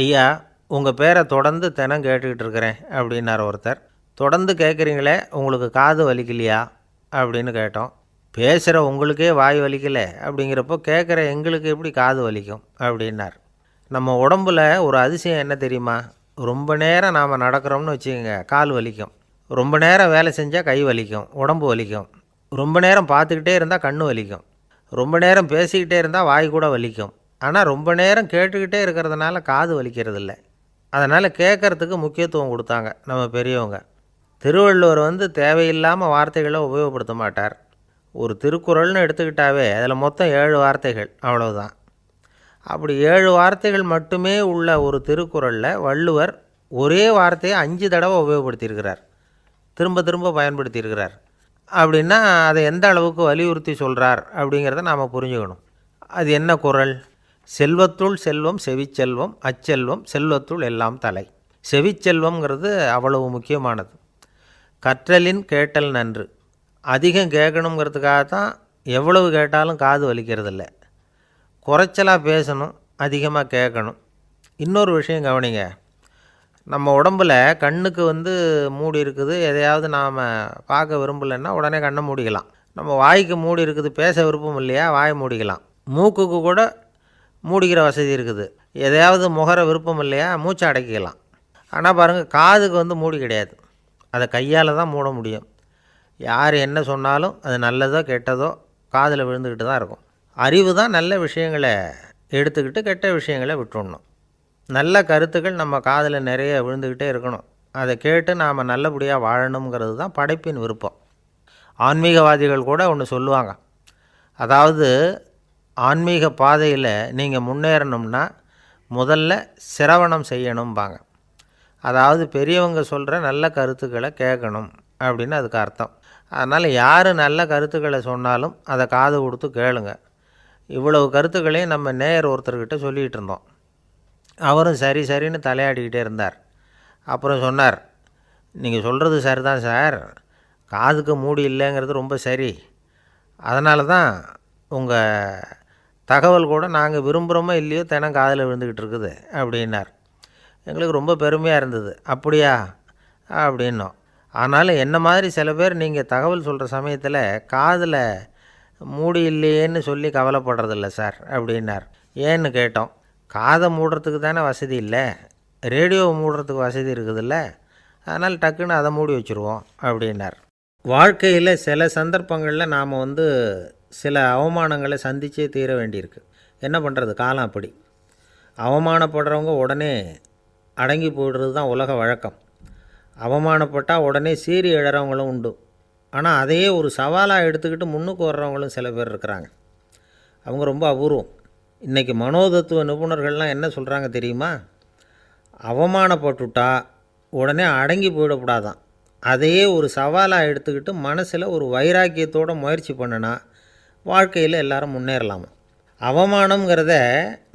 ஐயா, உங்கள் பேரை தொடர்ந்து தினம் கேட்டுக்கிட்டு இருக்கிறேன் அப்படின்னார் ஒருத்தர். தொடர்ந்து கேட்குறீங்களே, உங்களுக்கு காது வலிக்கலையா அப்படின்னு கேட்டோம். பேசுகிற உங்களுக்கே வாய் வலிக்கலை அப்படிங்கிறப்போ கேட்குற எங்களுக்கு எப்படி காது வலிக்கும் அப்படின்னார். நம்ம உடம்புல ஒரு அதிசயம் என்ன தெரியுமா? ரொம்ப நேரம் நாம் நடக்கிறோம்னு வச்சுக்கோங்க, கால் வலிக்கும். ரொம்ப நேரம் வேலை செஞ்சால் கை வலிக்கும், உடம்பு வலிக்கும். ரொம்ப நேரம் பார்த்துக்கிட்டே இருந்தால் கண்ணு வலிக்கும். ரொம்ப நேரம் பேசிக்கிட்டே இருந்தால் வாய் கூட வலிக்கும். ஆனால் ரொம்ப நேரம் கேட்டுக்கிட்டே இருக்கிறதுனால காது வலிக்கிறதில்ல. அதனால் கேட்குறதுக்கு முக்கியத்துவம் கொடுத்தாங்க நம்ம பெரியவங்க. திருவள்ளுவர் தேவையில்லாமல் வார்த்தைகளை உபயோகப்படுத்த மாட்டார். ஒரு திருக்குறள்னு எடுத்துக்கிட்டாவே அதில் மொத்தம் 7 வார்த்தைகள், அவ்வளவுதான். அப்படி 7 வார்த்தைகள் மட்டுமே உள்ள ஒரு திருக்குறளில் வள்ளுவர் ஒரே வார்த்தையை 5 தடவை உபயோகப்படுத்தியிருக்கிறார், திரும்ப திரும்ப பயன்படுத்தியிருக்கிறார். அப்படின்னா அதை எந்த அளவுக்கு வலியுறுத்தி சொல்கிறார் அப்படிங்கிறத நாம் புரிஞ்சுக்கணும். அது என்ன குறள்? செல்வத்துள் செல்வம் செவிச்செல்வம், அச்செல்வம் செல்வத்துள் எல்லாம் தலை. செவிச்செல்வம்ங்கிறது அவ்வளவு முக்கியமானது. கற்றலின் கேட்டல் நன்று. அதிகம் கேட்கணுங்கிறதுக்காகத்தான் எவ்வளவு கேட்டாலும் காது வலிக்கிறதில்ல. குறைச்சலாக பேசணும், அதிகமாக கேட்கணும். இன்னொரு விஷயம் கவனிங்க. நம்ம உடம்பில் கண்ணுக்கு மூடி இருக்குது, எதையாவது நாம் பார்க்க விரும்பலைன்னா உடனே கண்ணை மூடிக்கலாம். நம்ம வாய்க்கு மூடி இருக்குது, பேச விருப்பம் இல்லையா, வாயை மூடிக்கலாம். மூக்குக்கு கூட மூடிக்கிற வசதி இருக்குது, எதையாவது முகர விருப்பம் இல்லையா, மூச்சை அடக்கிக்கலாம். ஆனால் பாருங்கள், காதுக்கு மூடி கிடையாது. அதை கையால் தான் மூட முடியும். யார் என்ன சொன்னாலும் அது நல்லதோ கெட்டதோ காதில் விழுந்துக்கிட்டு தான் இருக்கும். அறிவு தான் நல்ல விஷயங்களை எடுத்துக்கிட்டு கெட்ட விஷயங்களை விட்டுடணும். நல்ல கருத்துக்கள் நம்ம காதில் நிறைய விழுந்துக்கிட்டே இருக்கணும். அதை கேட்டு நாம் நல்லபடியாக வாழணுங்கிறது தான் படைப்பின் விருப்பம். ஆன்மீகவாதிகள் கூட ஒன்று சொல்லுவாங்க. அதாவது, ஆன்மீக பாதையில் நீங்கள் முன்னேறணும்னா முதல்ல சிரவணம் செய்யணும்பாங்க. அதாவது பெரியவங்க சொல்கிற நல்ல கருத்துக்களை கேட்கணும் அப்படின்னு அதுக்கு அர்த்தம். அதனால் யார் நல்ல கருத்துக்களை சொன்னாலும் அதை காது கொடுத்து கேளுங்க. இவ்வளவு கருத்துக்களையும் நம்ம நேயர் ஒருத்தர்கிட்ட சொல்லிகிட்டு இருந்தோம். அவரும் சரி சரின்னு தலையாடிக்கிட்டே இருந்தார். அப்புறம் சொன்னார், நீங்கள் சொல்கிறது சரிதான் சார், காதுக்கு மூடி இல்லைங்கிறது ரொம்ப சரி. அதனால தான் உங்கள் தகவல் கூட நாங்கள் விரும்புகிறோமோ இல்லையோ தினம் காதில் விழுந்துக்கிட்டு இருக்குது அப்படின்னார். எங்களுக்கு ரொம்ப பெருமையாக இருந்தது. அப்படியா அப்படின்னோம். ஆனாலும் என்ன மாதிரி சில பேர் நீங்கள் தகவல் சொல்கிற சமயத்தில் காதில் மூடி இல்லையேன்னு சொல்லி கவலைப்படுறதில்ல சார் அப்படின்னார். ஏன்னு கேட்டோம். காதை மூடுறதுக்கு தானே வசதி இல்லை, ரேடியோவை மூடுறதுக்கு வசதி இருக்குதுல்ல, அதனால் டக்குன்னு அதை மூடி வச்சுருவோம் அப்படின்னார். வாழ்க்கையில் சில சந்தர்ப்பங்களில் நாம் சில அவமானங்களை சந்தித்தே தீர வேண்டியிருக்கு. என்ன பண்ணுறது, காலம் அப்படி. அவமானப்படுறவங்க உடனே அடங்கி போய்டுறது தான் உலக வழக்கம். அவமானப்பட்டால் உடனே சீறி எழறவங்களும் உண்டு. ஆனால் அதையே ஒரு சவாலாக எடுத்துக்கிட்டு முன்னுக்கு வர்றவங்களும் சில பேர் இருக்கிறாங்க. அவங்க ரொம்ப அபூர்வம். இன்றைக்கி மனோதத்துவ நிபுணர்கள்லாம் என்ன சொல்கிறாங்க தெரியுமா? அவமானப்பட்டுட்டா உடனே அடங்கி போயிடக்கூடாதான். அதையே ஒரு சவாலாக எடுத்துக்கிட்டு மனசில் ஒரு வைராக்கியத்தோடு முயற்சி பண்ணினா வாழ்க்கையில் எல்லாரும் முன்னேறலாமா. அவமானங்கிறத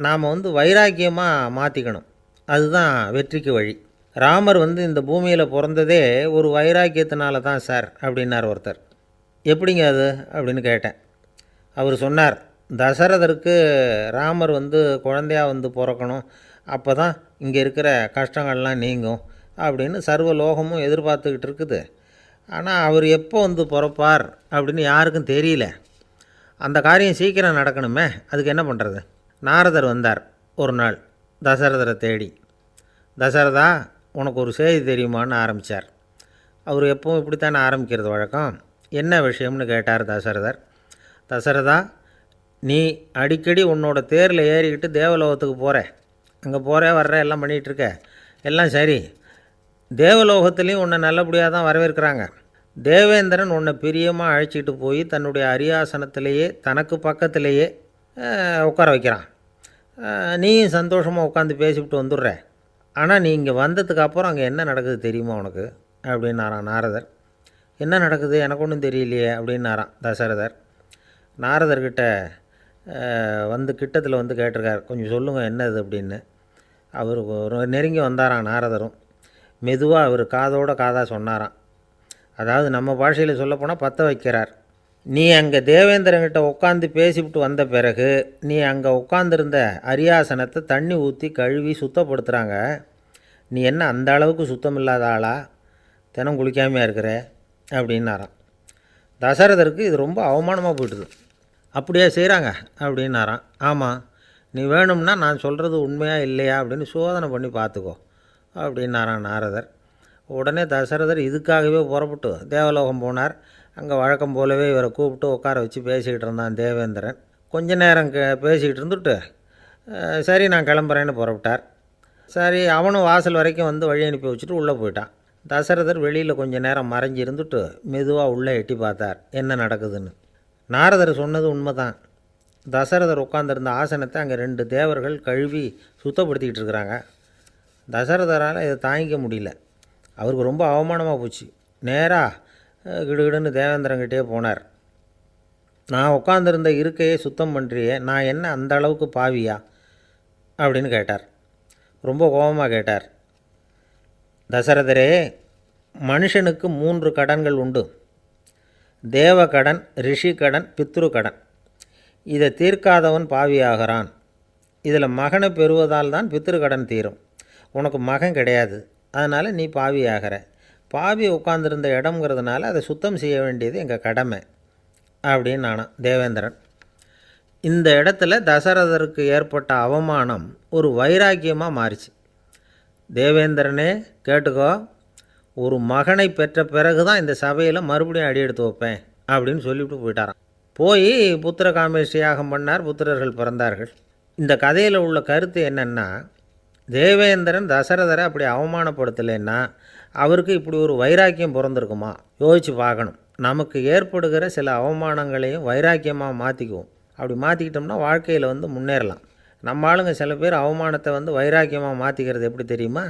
நாம் வைராக்கியமாக மாற்றிக்கணும். அதுதான் வெற்றிக்கு வழி. ராமர் இந்த பூமியில் பிறந்ததே ஒரு வைராக்கியத்தினால தான் சார் அப்படின்னார் ஒருத்தர். எப்படிங்க அது அப்படின்னு கேட்டேன். அவர் சொன்னார், தசரதருக்கு ராமர் குழந்தையாக பிறக்கணும், அப்போ தான் இங்கே இருக்கிற கஷ்டங்கள்லாம் நீங்கும் அப்படின்னு சர்வ லோகமும் எதிர்பார்த்துக்கிட்டு இருக்குது. ஆனால் அவர் எப்போ பிறப்பார் அப்படின்னு யாருக்கும் தெரியல. அந்த காரியம் சீக்கிரம் நடக்கணுமே, அதுக்கு என்ன பண்ணுறது? நாரதர் வந்தார் ஒரு நாள் தசரதரை தேடி. தசரதா, உனக்கு ஒரு செய்தி தெரியுமான்னு ஆரம்பித்தார். அவர் எப்பவும் இப்படித்தானே ஆரம்பிக்கிறது வழக்கம். என்ன விஷயம்னு கேட்டார் தசரதர். தசரதா, நீ அடிக்கடி உன்னோட தேரில் ஏறிக்கிட்டு தேவலோகத்துக்கு போகிற, அங்கே போகிற வர்ற எல்லாம் பண்ணிகிட்ருக்க, எல்லாம் சரி. தேவலோகத்துலேயும் உன்னை நல்லபடியாக தான் வரவேற்கிறாங்க. தேவேந்திரன் உன்னை பிரியமாக அழைச்சிக்கிட்டு போய் தன்னுடைய அரியாசனத்திலேயே தனக்கு பக்கத்திலேயே உட்கார வைக்கிறான். நீயும் சந்தோஷமாக உட்காந்து பேசிவிட்டு வந்துடுற. ஆனால் நீ இங்கே வந்ததுக்கப்புறம் அங்கே என்ன நடக்குது தெரியுமா உனக்கு அப்படின்னாரான் நாரதர். என்ன நடக்குது எனக்கு ஒன்றும் தெரியலையே அப்படின்னாரான் தசரதர். நாரதர்கிட்ட கிட்டத்தில் கேட்டிருக்கார், கொஞ்சம் சொல்லுங்கள் என்னது அப்படின்னு. அவர் நெருங்கி வந்தாராம் நாரதரும். மெதுவாக அவர் காதோட காதாக சொன்னாராம். அதாவது நம்ம பாஷையில் சொல்லப்போனால் பற்ற வைக்கிறார். நீ அங்கே தேவேந்திரங்கிட்ட உட்காந்து பேசிவிட்டு வந்த பிறகு நீ அங்கே உட்காந்துருந்த அரியாசனத்தை தண்ணி ஊற்றி கழுவி சுத்தப்படுத்துகிறாங்க. நீ என்ன அந்த அளவுக்கு சுத்தம் இல்லாத ஆளா? தினம் குளிக்காமையாக இருக்கிற அப்படின்னாராம். தசரதருக்கு இது ரொம்ப அவமானமாக போயிட்டுது. அப்படியே செய்கிறாங்க அப்படின்னாராம். ஆமாம், நீ வேணும்னா நான் சொல்கிறது உண்மையா இல்லையா அப்படின்னு சோதனை பண்ணி பார்த்துக்கோ அப்படின்னாரான் நாரதர். உடனே தசரதர் இதுக்காகவே புறப்பட்டு தேவலோகம் போனார். அங்கே வழக்கம் போலவே இவரை கூப்பிட்டு உட்கார வச்சு பேசிக்கிட்டு இருந்தான் தேவேந்திரன். கொஞ்ச நேரம் பேசிக்கிட்டு இருந்துட்டு சரி நான் கிளம்புறேன்னு புறப்பட்டார். சரி, அவனும் வாசல் வரைக்கும் வந்து வழி அனுப்பி வச்சுட்டு உள்ளே போயிட்டான். தசரதர் வெளியில் கொஞ்சம் நேரம் மறைஞ்சி இருந்துட்டு மெதுவாக உள்ளே எட்டி பார்த்தார் என்ன நடக்குதுன்னு. நாரதர் சொன்னது உண்மைதான். தசரதர் உட்காந்துருந்த ஆசனத்தை அங்கே 2 தேவர்கள் கழுவி சுத்தப்படுத்திக்கிட்டு இருக்கிறாங்க. தசரதரால் இதை தாங்கிக்க முடியல. அவருக்கு ரொம்ப அவமானமாக போச்சு. நேராக கிடுகிடுன்னு தேவேந்திரங்கிட்டே போனார். நான் உட்காந்துருந்த இருக்கையை சுத்தம் பண்ணுறியே, நான் என்ன அந்த அளவுக்கு பாவியா அப்படின்னு கேட்டார். ரொம்ப கோபமாக கேட்டார். தசரதரே, மனுஷனுக்கு 3 கடன்கள் உண்டு. தேவ கடன், ரிஷி கடன், பித்ரு கடன். இதை தீர்க்காதவன் பாவியாகிறான். இதில் மகனை பெறுவதால் தான் பித்ரு கடன் தீரும். உனக்கு மகன் கிடையாது, அதனால் நீ பாவியாகிற. பாவி உட்காந்துருந்த இடம்ங்கிறதுனால அதை சுத்தம் செய்ய வேண்டியது எங்கள் கடமை அப்படின்னு நானும் தேவேந்திரன். இந்த இடத்துல தசரதருக்கு ஏற்பட்ட அவமானம் ஒரு வைராக்கியமாக மாறிச்சு. தேவேந்திரனே கேட்டுக்கோ, ஒரு மகனை பெற்ற பிறகு தான் இந்த சபையில் மறுபடியும் அடி எடுத்து வைப்பேன் அப்படின்னு சொல்லிவிட்டு போயிட்டாராம். போய் புத்திர காமேஷ்டி யாகம் பண்ணார். புத்திரர்கள் பிறந்தார்கள். இந்த கதையில் உள்ள கருத்து என்னென்னா, தேவேந்திரன் தசரதரை அப்படி அவமானப்படுத்தலைன்னா அவருக்கு இப்படி ஒரு வைராக்கியம் பிறந்திருக்குமா? யோசித்து பார்க்கணும். நமக்கு ஏற்படுகிற சில அவமானங்களையும் வைராக்கியமாக மாற்றிக்குவோம். அப்படி மாற்றிக்கிட்டோம்னா வாழ்க்கையில் முன்னேறலாம். நம்ம ஆளுங்க சில பேர் அவமானத்தை வைராக்கியமாக மாற்றிக்கிறது எப்படி தெரியுமா?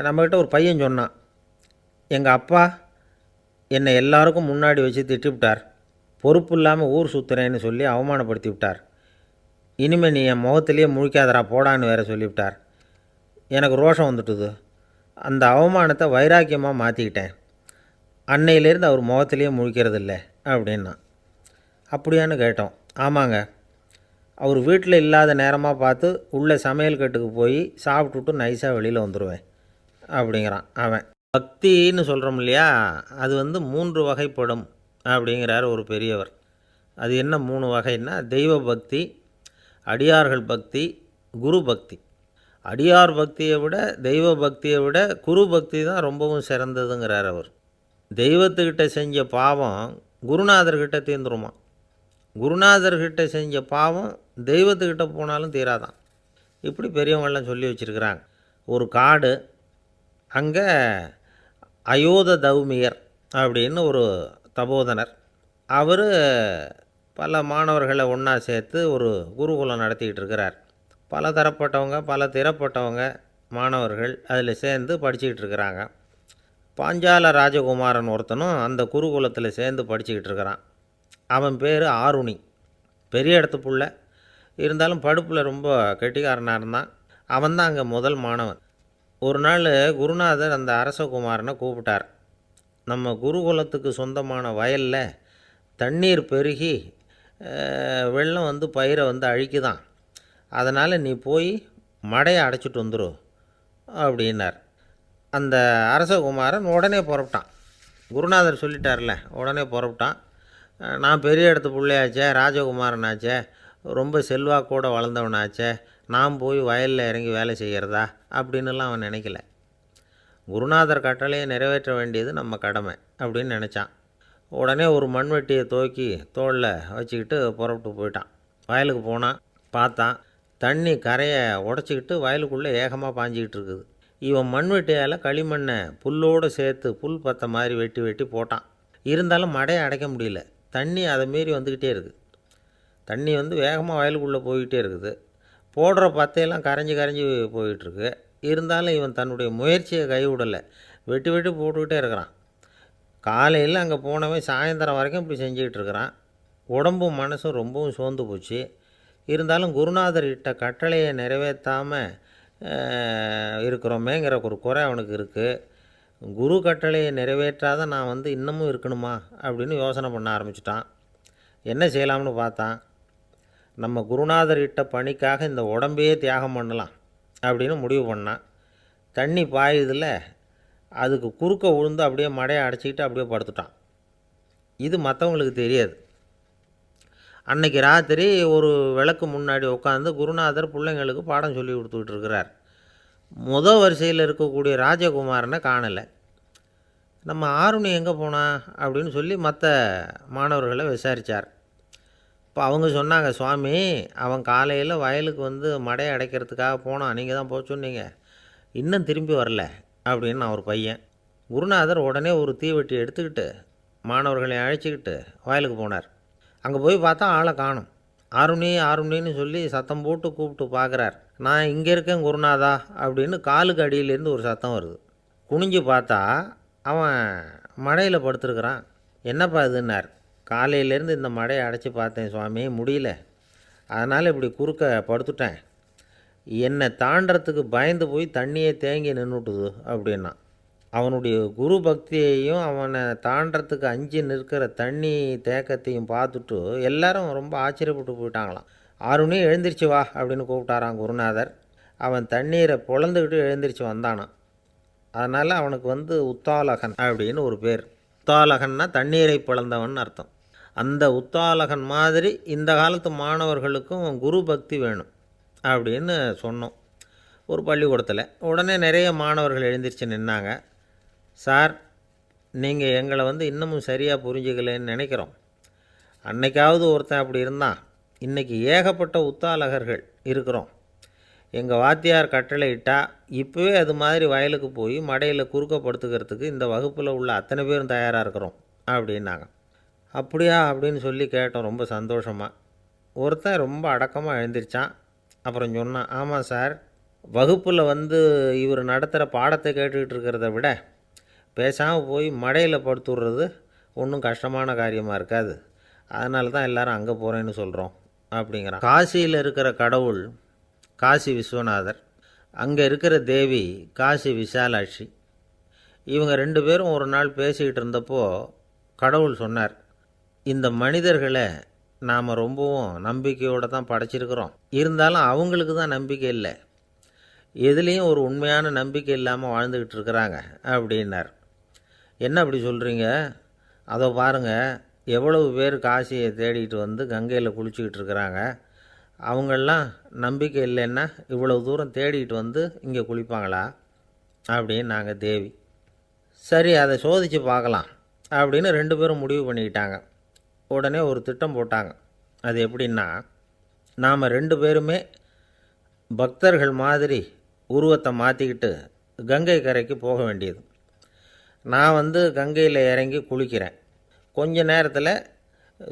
நம்மக்கிட்ட ஒரு பையன் சொன்னான், எங்கள் அப்பா என்னை எல்லாருக்கும் முன்னாடி வச்சு திட்டிவிட்டார், பொறுப்பு இல்லாமல் ஊர் சுற்றுறேன்னு சொல்லி அவமானப்படுத்தி விட்டார். இனிமேல் நீ என் முகத்திலேயே முழிக்காதரா போடான்னு வேறு சொல்லிவிட்டார். எனக்கு ரோஷம் வந்துட்டுது. அந்த அவமானத்தை வைராக்கியமாக மாற்றிக்கிட்டேன். அன்னையிலேருந்து அவர் முகத்திலேயே முழிக்கிறது இல்லை அப்படின்னா. அப்படியான்னு கேட்டோம். ஆமாங்க, அவர் வீட்டில் இல்லாத நேரமாக பார்த்து உள்ளே சமையல் கட்டுக்கு போய் சாப்பிட்டுட்டு நைஸாக வெளியில் வந்துடுவேன் அப்படிங்கிறான் அவன். பக்தின்னு சொல்கிறோம் இல்லையா, அது 3 வகைப்படும் அப்படிங்கிறார் ஒரு பெரியவர். அது என்ன 3 வகைன்னா, தெய்வ பக்தி, அடியார்கள் பக்தி, குரு பக்தி. அடியார் பக்தியை விட தெய்வ பக்தியை விட குரு பக்தி தான் ரொம்பவும் சிறந்ததுங்கிறார் அவர். தெய்வத்துக்கிட்ட செஞ்ச பாவம் குருநாதர்கிட்ட தீர்ந்துருமா. குருநாதர்கிட்ட செஞ்ச பாவம் தெய்வத்துக்கிட்ட போனாலும் தீராதான். இப்படி பெரியவங்கள்லாம் சொல்லி வச்சுருக்கிறாங்க. ஒரு காடு, அங்கே அயோத தௌமியர் அப்படின்னு ஒரு தபோதனர். அவர் பல மாணவர்களை ஒன்றா சேர்த்து ஒரு குருகுலம் நடத்திக்கிட்டு இருக்கிறார். பல தரப்பட்டவங்க, பல திறப்பட்டவங்க மாணவர்கள் அதில் சேர்ந்து படிச்சுக்கிட்டு இருக்கிறாங்க. பாஞ்சால ராஜகுமாரன் ஒருத்தனும் அந்த குருகுலத்தில் சேர்ந்து படிச்சுக்கிட்டு இருக்கிறான். அவன் பேர் ஆருணி. பெரிய இடத்து புள்ள, இருந்தாலும் படுப்பில் ரொம்ப கெட்டிக்காரனாக இருந்தான். அவன் தான் அங்கே முதல் மாணவன். ஒரு நாள் குருநாதர் அந்த அரசகுமாரனை கூப்பிட்டார். நம்ம குருகுலத்துக்கு சொந்தமான வயலில் தண்ணீர் பெருகி வெள்ளம் பயிரை அழிக்குதான். அதனால் நீ போய் மடையை அடைச்சிட்டு வந்துரு அப்படின்னார். அந்த அரசகுமாரன் உடனே புறப்பட்டான். குருநாதர் சொல்லிட்டார்ல, உடனே புறப்பட்டான். நான் பெரிய இடத்து பிள்ளையாச்சே, ராஜகுமாரனாச்சே, ரொம்ப செல்வாக்கூட வளர்ந்தவனாச்சே, நான் போய் வயலில் இறங்கி வேலை செய்கிறதா அப்படின்னுலாம் அவன் நினைக்கல. குருநாதர் கட்டளையை நிறைவேற்ற வேண்டியது நம்ம கடமை அப்படின்னு நினச்சான். உடனே ஒரு மண்வெட்டியை தூக்கி தோளில் வச்சுக்கிட்டு புறப்பட்டு போயிட்டான். வயலுக்கு போனான். பார்த்தான், தண்ணி கரையை உடச்சிக்கிட்டு வயலுக்குள்ளே ஏகமாக பாஞ்சிக்கிட்டு இருக்குது. இவன் மண்வெட்டியால் களிமண்ணை புல்லோடு சேர்த்து புல் பற்ற மாதிரி வெட்டி வெட்டி போட்டான். இருந்தாலும் மடையை அடைக்க முடியல. தண்ணி அதை மீறி வந்துக்கிட்டே இருக்குது. தண்ணி வேகமாக வயலுக்குள்ளே போய்கிட்டே இருக்குது. போடுற பத்தையெல்லாம் கரைஞ்சி போயிட்டுருக்கு. இருந்தாலும் இவன் தன்னுடைய முயற்சியை கைவிடலை. வெட்டி வெட்டி போட்டுக்கிட்டே இருக்கிறான். காலையில் அங்கே போனவன் சாயந்தரம் வரைக்கும் இப்படி செஞ்சுக்கிட்டு இருக்கிறான். உடம்பும் மனசும் ரொம்பவும் சோர்ந்து போச்சு. இருந்தாலும் குருநாதர் இட்ட கட்டளையை நிறைவேற்றாமல் இருக்கிறோமேங்கிற ஒரு குறை அவனுக்கு இருக்குது. குரு கட்டளையை நிறைவேற்றாத நான் இன்னமும் இருக்கணுமா அப்படின்னு யோசனை பண்ண ஆரம்பிச்சிட்டான். என்ன செய்யலாம்னு பார்த்தான். நம்ம குருநாதர் இட்ட பணிக்காக இந்த உடம்பையே தியாகம் பண்ணலாம் அப்படின்னு முடிவு பண்ணான். தண்ணி பாயுதில் அதுக்கு குறுக்க விழுந்து அப்படியே மடையை அடைச்சிக்கிட்டு அப்படியே படுத்துட்டான். இது மற்றவங்களுக்கு தெரியாது. அன்னைக்கு ராத்திரி ஒரு விளக்கு முன்னாடி உட்காந்து குருநாதர் பிள்ளைங்களுக்கு பாடம் சொல்லி கொடுத்துக்கிட்டு இருக்கிறார். முதல் வரிசையில் இருக்கக்கூடிய ராஜகுமாரனை காணலை. நம்ம ஆருணி எங்கே போனா அப்படின்னு சொல்லி மற்ற மாணவர்களை விசாரித்தார். இப்போ அவங்க சொன்னாங்க, சுவாமி அவன் காலையில் வயலுக்கு வந்து மடையை அடைக்கிறதுக்காக போனான், நீங்கள் தான் போக சொன்னீங்க, இன்னும் திரும்பி வரல அப்படின்னு அவர் பையன். குருநாதர் உடனே ஒரு தீவெட்டி எடுத்துக்கிட்டு மாணவர்களை அழைச்சிக்கிட்டு வயலுக்கு போனார். அங்கே போய் பார்த்தா ஆளை காணும். ஆருணி ஆருணின்னு சொல்லி சத்தம் போட்டு கூப்பிட்டு பார்க்குறார். நான் இங்கே இருக்கேன் குருநாதா அப்படின்னு காலுக்கு அடியிலேருந்து ஒரு சத்தம் வருது. குனிஞ்சு பார்த்தா அவன் மடையில் படுத்துருக்குறான். என்னப்பா இதுன்னார். காலையிலேருந்து இந்த மடையை அடைச்சி பார்த்தேன் சுவாமி, முடியல, அதனால் இப்படி குறுக்க படுத்துட்டேன், என்னை தாண்டறதுக்கு பயந்து போய் தண்ணியை தேங்கி நின்றுட்டுது அப்படின்னா. அவனுடைய குரு பக்தியையும் அவனை தாண்டறதுக்கு அஞ்சு நிற்கிற தண்ணி தேக்கத்தையும் பார்த்துட்டு எல்லாரும் ரொம்ப ஆச்சரியப்பட்டு போயிட்டாங்களாம். ஆருணி எழுந்திரிச்சு வா அப்படின்னு கூப்பிட்டாரான் குருநாதர். அவன் தண்ணீரை பொழந்துக்கிட்டு எழுந்திரிச்சு வந்தானான். அதனால் அவனுக்கு வந்து உத்தாலகன் அப்படின்னு ஒரு பேர். உத்தாலகன்னா தண்ணீரை பிளந்தவன் அர்த்தம். அந்த உத்தாலகன் மாதிரி இந்த காலத்து மாணவர்களுக்கும் குரு பக்தி வேணும் அப்படின்னு சொன்னோம் ஒரு பள்ளிக்கூடத்தில். உடனே நிறைய மாணவர்கள் எழுந்திரிச்சு நின்னாங்க. சார், நீங்கள் எங்களை வந்து இன்னமும் சரியாக புரிஞ்சுக்கலன்னு நினைக்கிறோம். அன்னைக்காவது ஒருத்தன் அப்படி இருந்தான், இன்றைக்கி ஏகப்பட்ட உத்தாலகர்கள் இருக்கிறோம். எங்கள் வாத்தியார் கட்டளை இட்டால் இப்போவே அது மாதிரி வயலுக்கு போய் மடையில் குறுக்கப்படுத்துக்கிறதுக்கு இந்த வகுப்பில் உள்ள அத்தனை பேரும் தயாராக இருக்கிறோம் அப்படின்னாங்க. அப்படியா அப்படின்னு சொல்லி கேட்டோம் ரொம்ப சந்தோஷமாக. ஒருத்தன் ரொம்ப அடக்கமாக எழுந்திரிச்சான். அப்புறம் சொன்னான், ஆமாம் சார், வகுப்பில் வந்து இவர் நடத்துகிற பாடத்தை கேட்டுக்கிட்டு இருக்கிறத விட பேசாமல் போய் மடையில் படுத்துடுறது ஒன்றும் கஷ்டமான காரியமாக இருக்காது, அதனால தான் எல்லோரும் அங்கே போகிறேன்னு சொல்கிறோம் அப்படிங்கிறான். காசியில் இருக்கிற கடவுள் காசி விஸ்வநாதர், அங்கே இருக்கிற தேவி காசி விசாலாட்சி. இவங்க ரெண்டு பேரும் ஒரு நாள் பேசிக்கிட்டு இருந்தப்போ கடவுள் சொன்னார், இந்த மனிதர்களை நாம் ரொம்பவும் நம்பிக்கையோடு தான் படைச்சிருக்கிறோம், இருந்தாலும் அவங்களுக்கு தான் நம்பிக்கை இல்லை, எதுலேயும் ஒரு உண்மையான நம்பிக்கை இல்லாமல் வாழ்ந்துக்கிட்டு இருக்கிறாங்க அப்படின்னார். என்ன அப்படி சொல்கிறீங்க? அதை பாருங்கள், எவ்வளவு பேர் காசியை தேடிட்டு வந்து கங்கையில் குளிச்சுக்கிட்டு இருக்கிறாங்க, அவங்களெலாம் நம்பிக்கை இல்லைன்னா இவ்வளவு தூரம் தேடிட்டு வந்து இங்கே குளிப்பாங்களா அப்படின்னு நாங்கள் தேவி. சரி, அதை சோதித்து பார்க்கலாம் அப்படின்னு ரெண்டு பேரும் முடிவு பண்ணிக்கிட்டாங்க. உடனே ஒரு திட்டம் போட்டாங்க. அது எப்படின்னா, நாம் ரெண்டு பேருமே பக்தர்கள் மாதிரி உருவத்தை மாற்றிக்கிட்டு கங்கை கரைக்கு போக வேண்டியது. நான் வந்து கங்கையில் இறங்கி குளிக்கிறேன், கொஞ்ச நேரத்தில்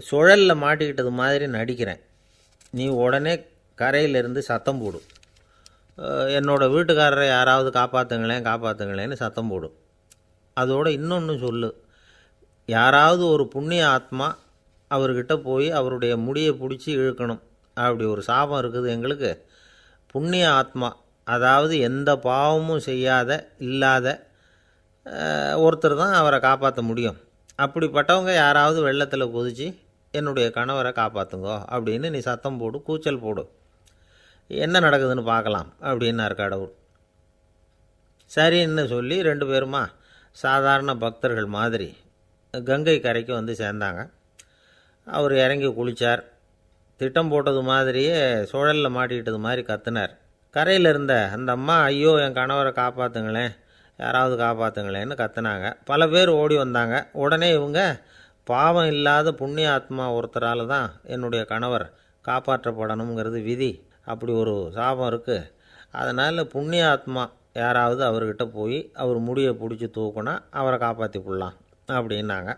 சுழலில் மாட்டிக்கிட்டது மாதிரி நடிக்கிறேன், நீ உடனே கரையிலிருந்து சத்தம் போடும், என்னோடய வீட்டுக்காரரை யாராவது காப்பாற்றுங்களேன் காப்பாற்றுங்களேன்னு சத்தம் போடும். அதோடு இன்னொன்று சொல்லு, யாராவது ஒரு புண்ணிய ஆத்மா அவர்கிட்ட போய் அவருடைய முடியை பிடிச்சி இழுக்கணும், அப்படி ஒரு சாபம் இருக்குது எங்களுக்கு. புண்ணிய ஆத்மா, அதாவது எந்த பாவமும் செய்யாத இல்லாத ஒருத்தர் தான் அவரை காப்பாற்ற முடியும். அப்படிப்பட்டவங்க யாராவது வெள்ளத்தில் குதித்து என்னுடைய கணவரை காப்பாற்றுங்கோ அப்படின்னு நீ சத்தம் போடு, கூச்சல் போடு, என்ன நடக்குதுன்னு பார்க்கலாம் அப்படின்னார் கடவுள். சரின்னு சொல்லி ரெண்டு பேருமா சாதாரண பக்தர்கள் மாதிரி கங்கை கரைக்கு வந்து சேர்ந்தாங்க. அவர் இறங்கி குளித்தார். திட்டம் போட்டது மாதிரியே சுழலில் மாட்டிக்கிட்டது மாதிரி கத்துனார். கரையில் இருந்த அந்த அம்மா, ஐயோ என் கணவரை காப்பாற்றுங்களேன், யாராவது காப்பாற்றுங்களேன்னு கத்துனாங்க. பல பேர் ஓடி வந்தாங்க. உடனே இவங்க, பாவம் இல்லாத புண்ணிய ஆத்மா ஒருத்தரால் தான் என்னுடைய கணவர் காப்பாற்றப்படணுங்கிறது விதி, அப்படி ஒரு சாபம் இருக்குது, அதனால் புண்ணிய ஆத்மா யாராவது அவர்கிட்ட போய் அவர் முடியை பிடிச்சி தூக்குனா அவரை காப்பாற்றி போடலாம் அப்படின்னாங்க.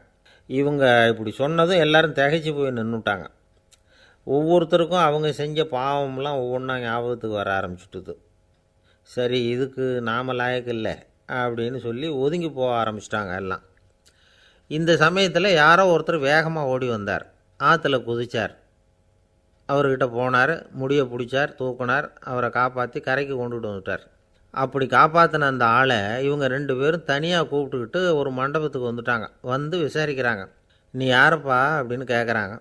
இவங்க இப்படி சொன்னதும் எல்லோரும் திகைச்சு போய் நின்றுட்டாங்க. ஒவ்வொருத்தருக்கும் அவங்க செஞ்ச பாவம்லாம் ஒவ்வொன்றா ஞாபகத்துக்கு வர ஆரம்பிச்சுட்டுது. சரி, இதுக்கு நாம் லாயக்கு இல்லை அப்படின்னு சொல்லி ஒதுங்கி போக ஆரம்பிச்சிட்டாங்க எல்லாம். இந்த சமயத்தில் யாரோ ஒருத்தர் வேகமாக ஓடி வந்தார், ஆற்றுல குதித்தார், அவர்கிட்ட போனார், முடியை பிடிச்சார், தூக்கினார், அவரை காப்பாற்றி கரைக்கு கொண்டுட்டு வந்துட்டார். அப்படி காப்பாற்றின அந்த ஆளை இவங்க ரெண்டு பேரும் தனியாக கூப்பிட்டுக்கிட்டு ஒரு மண்டபத்துக்கு வந்துட்டாங்க. வந்து விசாரிக்கிறாங்க, நீ யாரப்பா அப்படின்னு கேட்குறாங்க.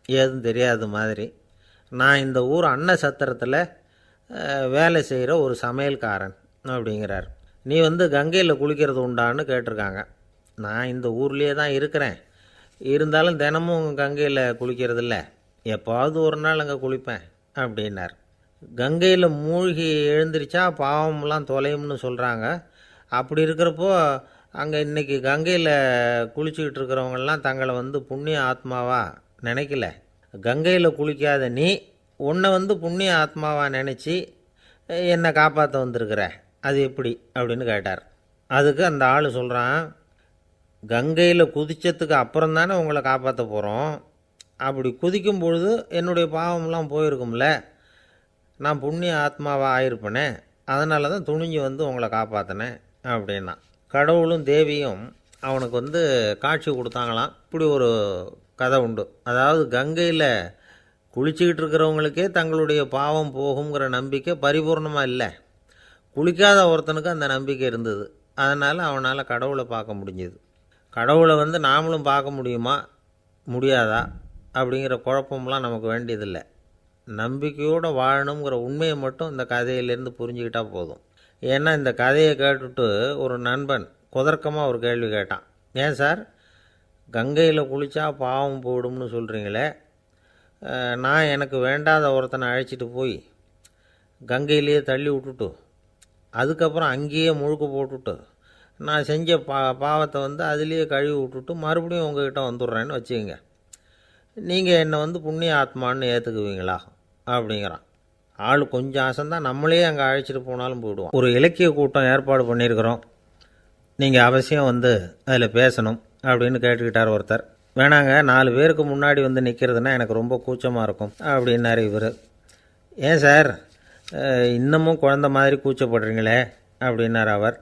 ஏதும் தெரியாத மாதிரி. நான் இந்த ஊர் அன்ன சத்திரத்தில் வேலை செய்கிற ஒரு சமையல்காரன் அப்படிங்கிறார். நீ வந்து கங்கையில் குளிக்கிறது உண்டான்னு கேட்டிருக்காங்க. நான் இந்த ஊர்லேயே தான் இருக்கிறேன், இருந்தாலும் தினமும் கங்கையில் குளிக்கிறதில்ல, எப்போவாவது ஒரு நாள் அங்கே குளிப்பேன் அப்படின்னார். கங்கையில் மூழ்கி எழுந்திரிச்சா பாவம்லாம் தொலையும்னு சொல்கிறாங்க. அப்படி இருக்கிறப்போ அங்கே இன்றைக்கி கங்கையில் குளிச்சுக்கிட்டு இருக்கிறவங்கெல்லாம் தங்களை வந்து புண்ணிய ஆத்மாவா நினைக்கல. கங்கையில் குளிக்காத நீ உன்னை வந்து புண்ணிய ஆத்மாவா நினச்சி என்னை காப்பாற்ற வந்திருக்கிற, அது எப்படி அப்படின்னு கேட்டார். அதுக்கு அந்த ஆள் சொல்கிறான், கங்கையில் குதித்ததுக்கு அப்புறம் தானே உங்களை காப்பாற்ற போகிறோம். அப்படி குதிக்கும் பொழுது என்னுடைய பாவம்லாம் போயிருக்கும்ல, நான் புண்ணிய ஆத்மாவாக ஆயிருப்பேனே, அதனால தான் துணிஞ்சு வந்து உங்களை காப்பாற்றினேன் அப்படின்னா. கடவுளும் தேவியும் அவனுக்கு வந்து காட்சி கொடுத்தாங்களாம். இப்படி ஒரு கதை உண்டு. அதாவது கங்கையில் குளிச்சுக்கிட்டு இருக்கிறவங்களுக்கே தங்களுடைய பாவம் போகுங்கிற நம்பிக்கை பரிபூர்ணமாக இல்லை, குளிக்காத ஒருத்தனுக்கு அந்த நம்பிக்கை இருந்தது. அதனால் அவனால் கடவுளை பார்க்க முடிஞ்சுது. கடவுளை வந்து நாமளும் பார்க்க முடியுமா முடியாதா அப்படிங்கிற குழப்பம்லாம் நமக்கு வேண்டியதில்லை. நம்பிக்கையோடு வாழணுங்கிற உண்மையை மட்டும் இந்த கதையிலேருந்து புரிஞ்சுக்கிட்டால் போதும். ஏன்னா இந்த கதையை கேட்டுட்டு ஒரு நண்பன் குதர்க்கமாக ஒரு கேள்வி கேட்டான். ஏன் சார், கங்கையில் குளித்தா பாவம் போயிடும்னு சொல்கிறீங்களே, நான் எனக்கு வேண்டாத ஒருத்தனை அழைச்சிட்டு போய் கங்கையிலேயே தள்ளி விட்டுட்டு அதுக்கப்புறம் அங்கேயே முழுக்க போட்டுட்டு நான் செஞ்ச பாவத்தை வந்து அதுலேயே கழுவி விட்டுட்டு மறுபடியும் உங்ககிட்ட வந்துடுறேன்னு வச்சுக்கோங்க, நீங்கள் என்னை வந்து புண்ணிய ஆத்மான்னு ஏற்றுக்குவீங்களா அப்படிங்கிறான். ஆள் கொஞ்சம் ஆசைந்தான், நம்மளே அங்கே அழைச்சிட்டு போனாலும் போயிடுவோம். ஒரு இலக்கிய கூட்டம் ஏற்பாடு பண்ணியிருக்கிறோம், நீங்கள் அவசியம் வந்து அதில் பேசணும் அப்படின்னு கேட்டுக்கிட்டார் ஒருத்தர். வேணாங்க, 4 பேருக்கு முன்னாடி வந்து நிற்கிறதுனா எனக்கு ரொம்ப கூச்சமாக இருக்கும் அப்படின்னாரு இவர். ஏன் சார் இன்னமும் குழந்த மாதிரி கூச்சப்படுறீங்களே அப்படின்னார் அவர்.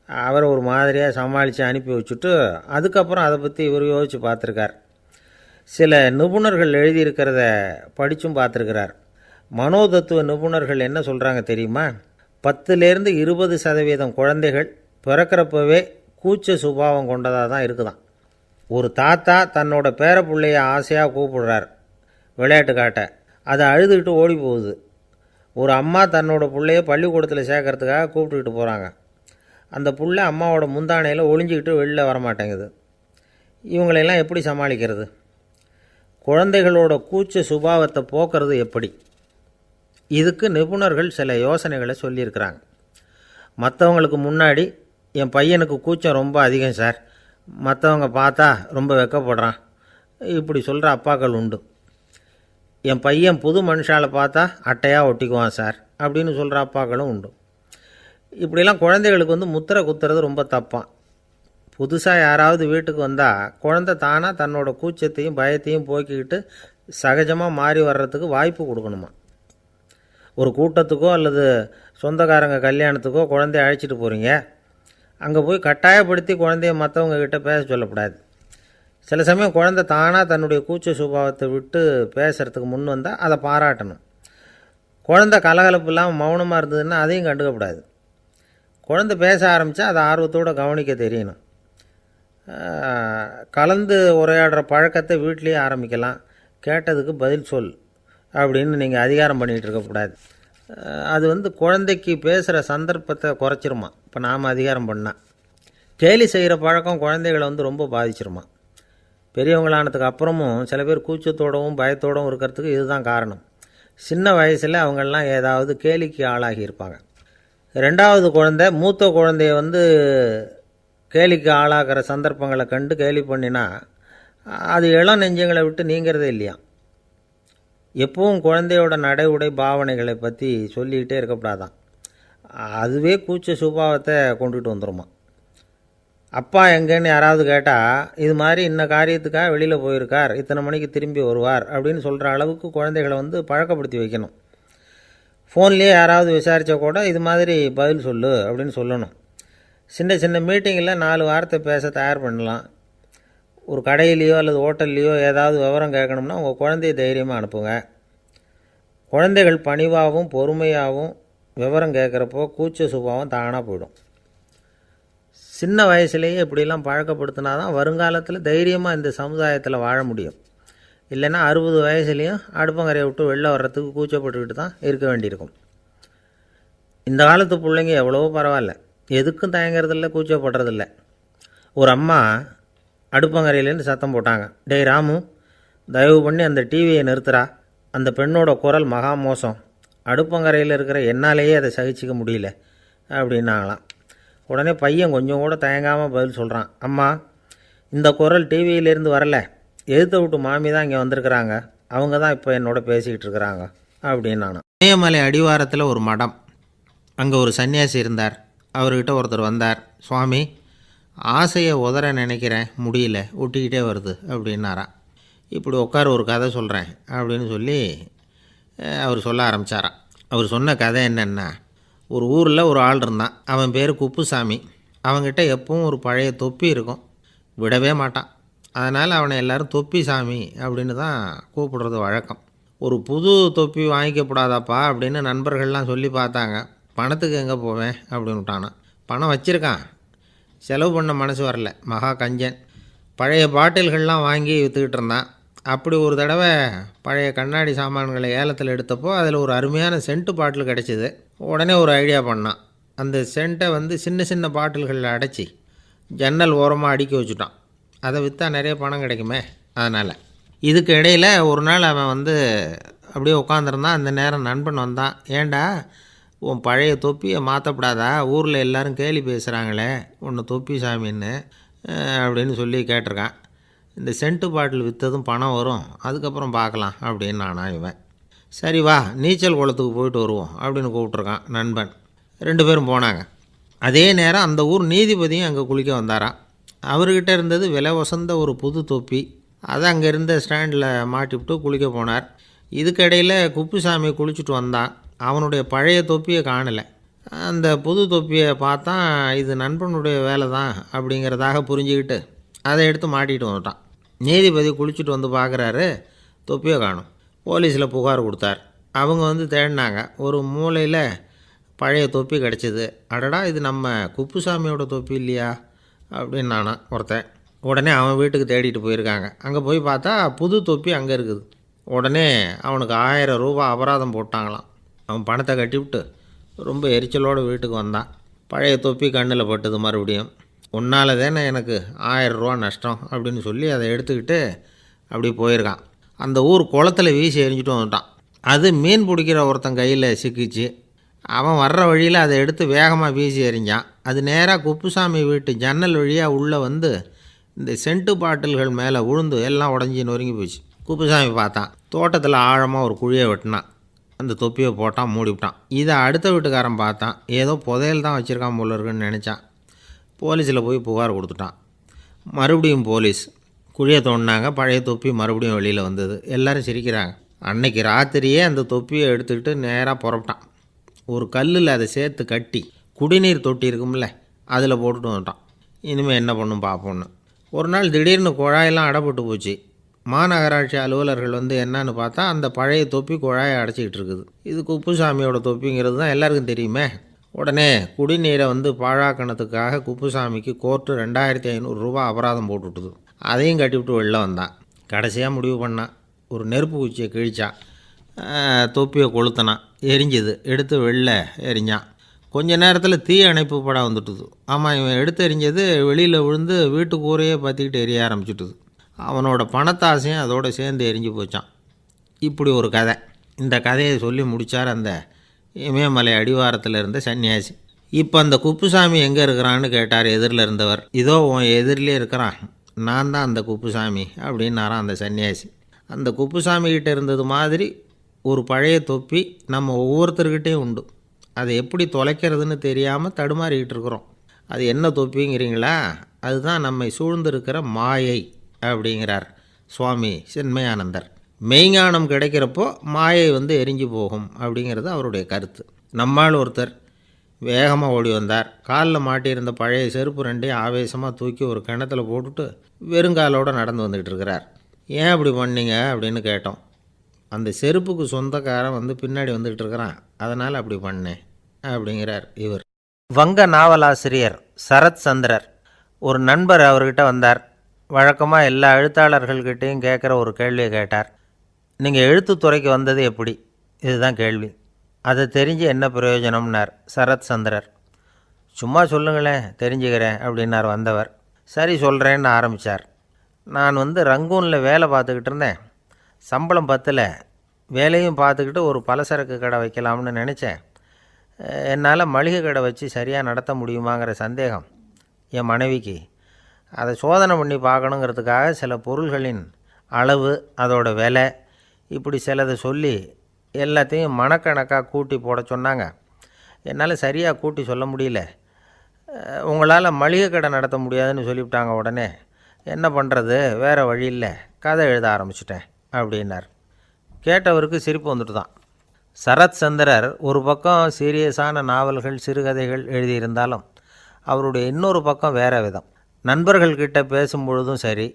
அவரை ஒரு மாதிரியாக சமாளித்து அனுப்பி வச்சுட்டு அதுக்கப்புறம் அதை பற்றி இவர் யோசித்து பார்த்துருக்கார். சில நிபுணர்கள் எழுதியிருக்கிறத படித்தும் பார்த்துருக்கிறார். மனோதத்துவ நிபுணர்கள் என்ன சொல்கிறாங்க தெரியுமா? 10லேருந்து 20% குழந்தைகள் பிறக்கிறப்பவே கூச்ச சுபாவம் கொண்டதாக தான் இருக்குதாம். ஒரு தாத்தா தன்னோட பேர பிள்ளைய ஆசையாக கூப்பிடுறார் விளையாட்டு காட்ட, அதை அழுதுகிட்டு ஓடி போகுது. ஒரு அம்மா தன்னோட பிள்ளைய பள்ளிக்கூடத்தில் சேர்க்கறதுக்காக கூப்பிட்டுக்கிட்டு போகிறாங்க. அந்த பிள்ளை அம்மாவோட முந்தானையில் ஒளிஞ்சிக்கிட்டு வெளில வரமாட்டேங்குது. இவங்களெல்லாம் எப்படி சமாளிக்கிறது? குழந்தைகளோட கூச்ச சுபாவத்தை போக்குறது எப்படி? இதுக்கு நிபுணர்கள் சில யோசனைகளை சொல்லியிருக்கிறாங்க. மற்றவங்களுக்கு முன்னாடி என் பையனுக்கு கூச்சம் ரொம்ப அதிகம் சார், மற்றவங்க பார்த்தா ரொம்ப வெக்கப்படுறான், இப்படி சொல்கிற அப்பாக்கள் உண்டு. என் பையன் புது மனுஷாலை பார்த்தா அட்டையாக ஒட்டிக்குவான் சார் அப்படின்னு சொல்கிற அப்பாக்களும் உண்டு. இப்படிலாம் குழந்தைகளுக்கு வந்து முத்திரை குத்துறது ரொம்ப தப்பான். புதுசாக யாராவது வீட்டுக்கு வந்தால் குழந்தை தானாக தன்னோட கூச்சத்தையும் பயத்தையும் போக்கிக்கிட்டு சகஜமாக மாறி வர்றதுக்கு வாய்ப்பு கொடுக்கணுமா. ஒரு கூட்டத்துக்கோ அல்லது சொந்தக்காரங்க கல்யாணத்துக்கோ குழந்தைய அழைச்சிட்டு போகிறீங்க, அங்கே போய் கட்டாயப்படுத்தி குழந்தைய மற்றவங்க கிட்ட பேச சொல்லக்கூடாது. சில சமயம் குழந்தை தானாக தன்னுடைய கூச்ச சுபாவத்தை விட்டு பேசுகிறதுக்கு முன் வந்தால் அதை பாராட்டணும். குழந்தை கலகலப்பு இல்லாமல் மௌனமாக இருந்ததுன்னா அதையும் கண்டுக்கக்கூடாது. குழந்தை பேச ஆரம்பித்தா அதை ஆர்வத்தோடு கவனிக்க தெரியணும். கலந்து உரையாடுற பழக்கத்தை வீட்லேயே ஆரம்பிக்கலாம். கேட்டதுக்கு பதில் சொல் அப்படின்னு நீங்கள் அதிகாரம் பண்ணிகிட்டு இருக்கக்கூடாது. அது வந்து குழந்தைக்கு பேசுகிற சந்தர்ப்பத்தை குறைச்சிருமா. இப்போ நாம் அதிகாரம் பண்ணால் கேலி செய்கிற பழக்கம் குழந்தைகளை வந்து ரொம்ப பாதிச்சிருமா. பெரியவங்களானதுக்கு அப்புறமும் சில பேர் கூச்சத்தோடவும் பயத்தோடவும் இருக்கிறதுக்கு இதுதான் காரணம். சின்ன வயசில் அவங்கெல்லாம் ஏதாவது கேலிக்கு ஆளாகி இருப்பாங்க. 2வது குழந்தை மூத்த குழந்தைய வந்து கேலிக்கு ஆளாகிற சந்தர்ப்பங்களை கண்டு கேலி பண்ணினா அது இளம் நெஞ்சங்களை விட்டு நீங்கிறதே இல்லையா. எப்பவும் குழந்தையோட நடை உடை பாவனைகளை பற்றி சொல்லிக்கிட்டே இருக்கக்கூடாதான். அதுவே கூச்ச சுபாவத்தை கொண்டுகிட்டு வந்துடுமா. அப்பா எங்கேன்னு யாராவது கேட்டால் இது மாதிரி இன்ன காரியத்துக்காக வெளியில் போயிருக்கார், இத்தனை மணிக்கு திரும்பி வருவார் அப்படின்னு சொல்கிற அளவுக்கு குழந்தைகளை வந்து பழக்கப்படுத்தி வைக்கணும். ஃபோன்லேயே யாராவது விசாரித்தா கூட இது மாதிரி பதில் சொல்லு அப்படின்னு சொல்லணும். சின்ன சின்ன மீட்டிங்கில் 4 வார்த்தை பேச தயார் பண்ணலாம். ஒரு கடையிலையோ அல்லது ஹோட்டல்லையோ ஏதாவது விவரம் கேட்கணும்னா உங்கள் குழந்தைய தைரியமாக அனுப்புங்க. குழந்தைகள் பணிவாகவும் பொறுமையாகவும் விவரம் கேட்குறப்போ கூச்ச சுபாவம் தானாக போயிடும். சின்ன வயசுலேயே இப்படிலாம் பழக்கப்படுத்தினா தான் வருங்காலத்தில் தைரியமாக இந்த சமுதாயத்தில் வாழ முடியும். இல்லைன்னா 60 வயசுலேயும் அடுப்பங்கரையை விட்டு வெளில வர்றதுக்கு கூச்சப்பட்டுக்கிட்டு தான் இருக்க வேண்டியிருக்கும். இந்த காலத்து பிள்ளைங்க எவ்வளவோ பரவாயில்ல, எதுக்கும் தயங்குறதில்ல, கூச்சப்படுறதில்ல. ஒரு அம்மா அடுப்பங்கரையிலேருந்து சத்தம் போட்டாங்க, டேய் ராமு, தயவு பண்ணி அந்த டிவியை நிறுத்துறா, அந்த பெண்ணோட குரல் மகா மோசம், அடுப்பங்கரையில் இருக்கிற என்னாலேயே அதை சகிச்சிக்க முடியல அப்படின்னாங்களாம். உடனே பையன் கொஞ்சம் கூட தயங்காமல் பதில் சொல்கிறான், அம்மா, இந்த குரல் டிவியிலேருந்து வரல, எதிர்த்த விட்டு மாமி தான் இங்கே வந்திருக்கிறாங்க, அவங்க தான் இப்போ என்னோட பேசிக்கிட்டு இருக்கிறாங்க அப்படின்னு. நான் இமயமலை அடிவாரத்தில் ஒரு மடம், அங்கே ஒரு சன்னியாசி இருந்தார். அவர்கிட்ட ஒருத்தர் வந்தார், சுவாமி, ஆசையை உதற நினைக்கிறேன், முடியல, ஒட்டிக்கிட்டே வருது அப்படின்னாராம். இப்படி உட்கார, ஒரு கதை சொல்கிறேன் அப்படின்னு சொல்லி அவர் சொல்ல ஆரம்பித்தாராம். அவர் சொன்ன கதை என்னென்னா, ஒரு ஊரில் ஒரு ஆள் இருந்தான், அவன் பேர் குப்புசாமி. அவன்கிட்ட எப்பவும் ஒரு பழைய தொப்பி இருக்கும், விடவே மாட்டான். அதனால் அவனை எல்லோரும் தொப்பி சாமி அப்படின்னு தான் கூப்பிடுறது வழக்கம். ஒரு புது தொப்பி வாங்கிக்கப்படாதாப்பா அப்படின்னு நண்பர்கள்லாம் சொல்லி பார்த்தாங்க. பணத்துக்கு எங்கே போவேன் அப்படின்னு விட்டானான். பணம் வச்சுருக்கான், செலவு பண்ண மனசு வரல, மகா கஞ்சன். பழைய பாட்டில்கள்லாம் வாங்கி விற்றுக்கிட்டு இருந்தான். அப்படி ஒரு தடவை பழைய கண்ணாடி சாமான்களை ஏலத்தில் எடுத்தப்போ அதில் ஒரு அருமையான சென்ட்டு பாட்டில் கிடச்சிது. உடனே ஒரு ஐடியா பண்ணான். அந்த சென்ட்டை சின்ன சின்ன பாட்டில்களில் அடைச்சி ஜன்னல் ஓரமாக அடுக்கி வச்சுட்டான். அதை விற்றா நிறைய பணம் கிடைக்குமே. அதனால் இதுக்கு இடையில் ஒரு நாள் அவன் அப்படியே உட்காந்துருந்தான். அந்த நேரம் நண்பன் வந்தான். ஏண்டா, உன் பழைய தொப்பியை மாற்றப்படாதா, ஊரில் எல்லோரும் கேலி பேசுகிறாங்களே உன்னை தொப்பி சாமின்னு அப்படின்னு சொல்லி கேட்டிருக்கான். இந்த சென்ட்டு பாட்டில் விற்றதும் பணம் வரும், அதுக்கப்புறம் பார்க்கலாம் அப்படின்னு நானா இவன். சரி வா, நீச்சல் குளத்துக்கு போயிட்டு வருவோம் அப்படின்னு கூப்பிட்ருக்கான் நண்பன். 2 பேரும் போனாங்க. அதே நேரம் அந்த ஊர் நீதிபதியும் அங்கே குளிக்க வந்தாராம். அவர்கிட்ட இருந்தது விலை வசந்த ஒரு புது தொப்பி. அதை அங்கே இருந்த ஸ்டாண்டில் மாட்டிவிட்டு குளிக்க போனார். இதுக்கிடையில் குப்புசாமி குளிச்சுட்டு வந்தான். அவனுடைய பழைய தொப்பியை காணலை. அந்த புது தொப்பியை பார்த்தா இது நண்பனுடைய வேலை தான் அப்படிங்கிறதாக புரிஞ்சுக்கிட்டு அதை எடுத்து மாட்டிகிட்டு வந்துட்டான். நீதிபதி குளிச்சுட்டு வந்து பார்க்குறாரு, தொப்பியை காணும். போலீஸில் புகார் கொடுத்தார். அவங்க தேடினாங்க. ஒரு மூலையில் பழைய தொப்பி கிடச்சிது. அடடா, இது நம்ம குப்புசாமியோட தொப்பி இல்லையா அப்படின்னு நானா ஒருத்தன். உடனே அவன் வீட்டுக்கு தேடிட்டு போயிருக்காங்க. அங்கே போய் பார்த்தா புது தொப்பி அங்கே இருக்குது. உடனே அவனுக்கு 1000 ரூபா அபராதம் போட்டாங்களாம். அவன் பணத்தை கட்டிவிட்டு ரொம்ப எரிச்சலோடு வீட்டுக்கு வந்தான். பழைய தொப்பி கண்ணில் பட்டது. மறுபடியும், உன்னால் தானே எனக்கு 1000 ரூபா நஷ்டம் அப்படின்னு சொல்லி அதை எடுத்துக்கிட்டு அப்படி போயிருக்கான். அந்த ஊர் குளத்தில் வீசி எரிஞ்சிட்டு வந்துட்டான். அது மீன் பிடிக்கிற ஒருத்தன் கையில் சிக்கிச்சு. அவன் வர்ற வழியில் அதை எடுத்து வேகமாக வீசி எறிஞ்சான். அது நேராக குப்புசாமி வீட்டு ஜன்னல் வழியாக உள்ளே இந்த சென்ட்டு பாட்டில்கள் மேலே விழுந்து எல்லாம் உடஞ்சி நொறுங்கி போச்சு. குப்புசாமி பார்த்தான். தோட்டத்தில் ஆழமாக ஒரு குழியை வெட்டினான். அந்த தொப்பியை போட்டான், மூடிவிட்டான். இதை அடுத்த வீட்டுக்காரன் பார்த்தான். ஏதோ புதையல் தான் வச்சுருக்கான் போல இருக்குன்னு நினச்சான். போலீஸில் போய் புகார் கொடுத்துட்டான். மறுபடியும் போலீஸ் குழியை தோண்டினாங்க. பழைய தொப்பி மறுபடியும் வெளியில் வந்தது. எல்லோரும் சிரிக்கிறாங்க. அன்னைக்கு ராத்திரியே அந்த தொப்பியை எடுத்துக்கிட்டு நேராக புறப்பட்டான். ஒரு கல்லில் அதை சேர்த்து கட்டி குடிநீர் தொட்டி இருக்கும்ல, அதில் போட்டுட்டு வந்துட்டான். இனிமேல் என்ன பண்ணும் பார்ப்போன்னு. ஒரு நாள் திடீர்னு குழாயெல்லாம் அடைப்பட்டு போச்சு. மாநகராட்சி அலுவலர்கள் என்னன்னு பார்த்தா அந்த பழைய தொப்பி குழாயை அடைச்சிக்கிட்டு இருக்குது. இது குப்புசாமியோட தொப்பிங்கிறது தான் எல்லாருக்கும் தெரியுமே. உடனே குடிநீரை பாழாக்கணத்துக்காக குப்புசாமிக்கு கோர்ட்டு 2500 ரூபா அபராதம் போட்டுவிட்டுது. அதையும் கட்டிவிட்டு வெளில வந்தான். கடைசியாக முடிவு பண்ணான். ஒரு நெருப்பு குச்சியை கிழிச்சான், தொப்பியை கொளுத்தினான், எரிஞ்சுது. எடுத்து வெளில எரிஞ்சான். கொஞ்ச நேரத்தில் தீ அணைப்பு படம் வந்துட்டுது. ஆமாம், இவன் எடுத்து எரிஞ்சது வெளியில் விழுந்து வீட்டு கூரையே பற்றிக்கிட்டு எரிய ஆரம்பிச்சுட்டுது. அவனோட பணத்தாசையும் அதோடு சேர்ந்து எரிஞ்சு போச்சான். இப்படி ஒரு கதை. இந்த கதையை சொல்லி முடித்தார் அந்த இமயமலை அடிவாரத்தில் இருந்த சன்னியாசி. இப்போ அந்த குப்புசாமி எங்கே இருக்கிறான்னு கேட்டார் எதிரில் இருந்தவர். இதோ உன் எதிரிலே இருக்கிறான், நான் தான் அந்த குப்புசாமி அப்படின்னாரான் அந்த சன்னியாசி. அந்த குப்புசாமிகிட்ட இருந்தது மாதிரி ஒரு பழைய தொப்பி நம்ம ஒவ்வொருத்தர்கிட்டையும் உண்டு. அதை எப்படி தொலைக்கிறதுன்னு தெரியாமல் தடுமாறிக்கிட்டு இருக்கிறோம். அது என்ன தொப்பிங்கிறீங்களா? அதுதான் நம்மை சூழ்ந்திருக்கிற மாயை அப்படிங்கிறார் சுவாமி சின்மயானந்தர். மெய்ஞானம் கிடைக்கிறப்போ மாயை எரிஞ்சு போகும் அப்படிங்கிறது அவருடைய கருத்து. நம்மால் ஒருத்தர் வேகமாக ஓடி வந்தார். காலில் மாட்டியிருந்த பழைய செருப்பு 2ஐயும் ஆவேசமாக தூக்கி ஒரு கிணத்துல போட்டுட்டு வெறுங்காலோடு நடந்து வந்துக்கிட்டு இருக்கிறார். ஏன் அப்படி பண்ணீங்க அப்படின்னு கேட்டோம். அந்த செருப்புக்கு சொந்தக்காரன் பின்னாடி வந்துக்கிட்டு இருக்கிறான், அதனால் அப்படி பண்ணேன் அப்படிங்கிறார் இவர். வங்க நாவலாசிரியர் சரத் சந்திரர் ஒரு நண்பர் அவர்கிட்ட வந்தார். வழக்கமாக எல்லா எழுத்தாளர்கள்கிட்டையும் கேட்குற ஒரு கேள்வியை கேட்டார். நீங்கள் எழுத்துத்துறைக்கு வந்தது எப்படி? இதுதான் கேள்வி. அதை தெரிஞ்சு என்ன பிரயோஜனம்னார் சரத் சந்திரர். சும்மா சொல்லுங்களேன், தெரிஞ்சுக்கிறேன் அப்படின்னார் வந்தவர். சரி சொல்கிறேன்னு ஆரம்பித்தார். நான் ரங்கூனில் வேலை பார்த்துக்கிட்டு இருந்தேன். சம்பளம் பத்தலை. வேலையும் பார்த்துக்கிட்டு ஒரு பலசரக்கு கடை வைக்கலாம்னு நினச்சேன். என்னால் மளிகை கடை வச்சு சரியாக நடத்த முடியுமாங்கிற சந்தேகம் என் மனைவிக்கு. அதை சோதனை பண்ணி பார்க்கணுங்கிறதுக்காக சில பொருள்களின் அளவு, அதோட விலை, இப்படி சிலதை சொல்லி எல்லாத்தையும் மனக்கணக்காக கூட்டி போட சொன்னாங்க. என்னால் சரியாக கூட்டி சொல்ல முடியல. உங்களால் மளிகை கடை நடத்த முடியாதுன்னு சொல்லிவிட்டாங்க. உடனே என்ன பண்ணுறது, வேறு வழி இல்லை, கதை எழுத ஆரம்பிச்சிட்டேன் அப்படின்னார். கேட்டவருக்கு சிரிப்பு வந்துட்டு தான். சரத் சந்திரர் ஒரு பக்கம் சீரியஸான நாவல்கள், சிறுகதைகள் எழுதியிருந்தாலும் அவருடைய இன்னொரு பக்கம் வேறு விதம். நண்பர்கள்கிட்ட பேசும்பொழுதும் சரி,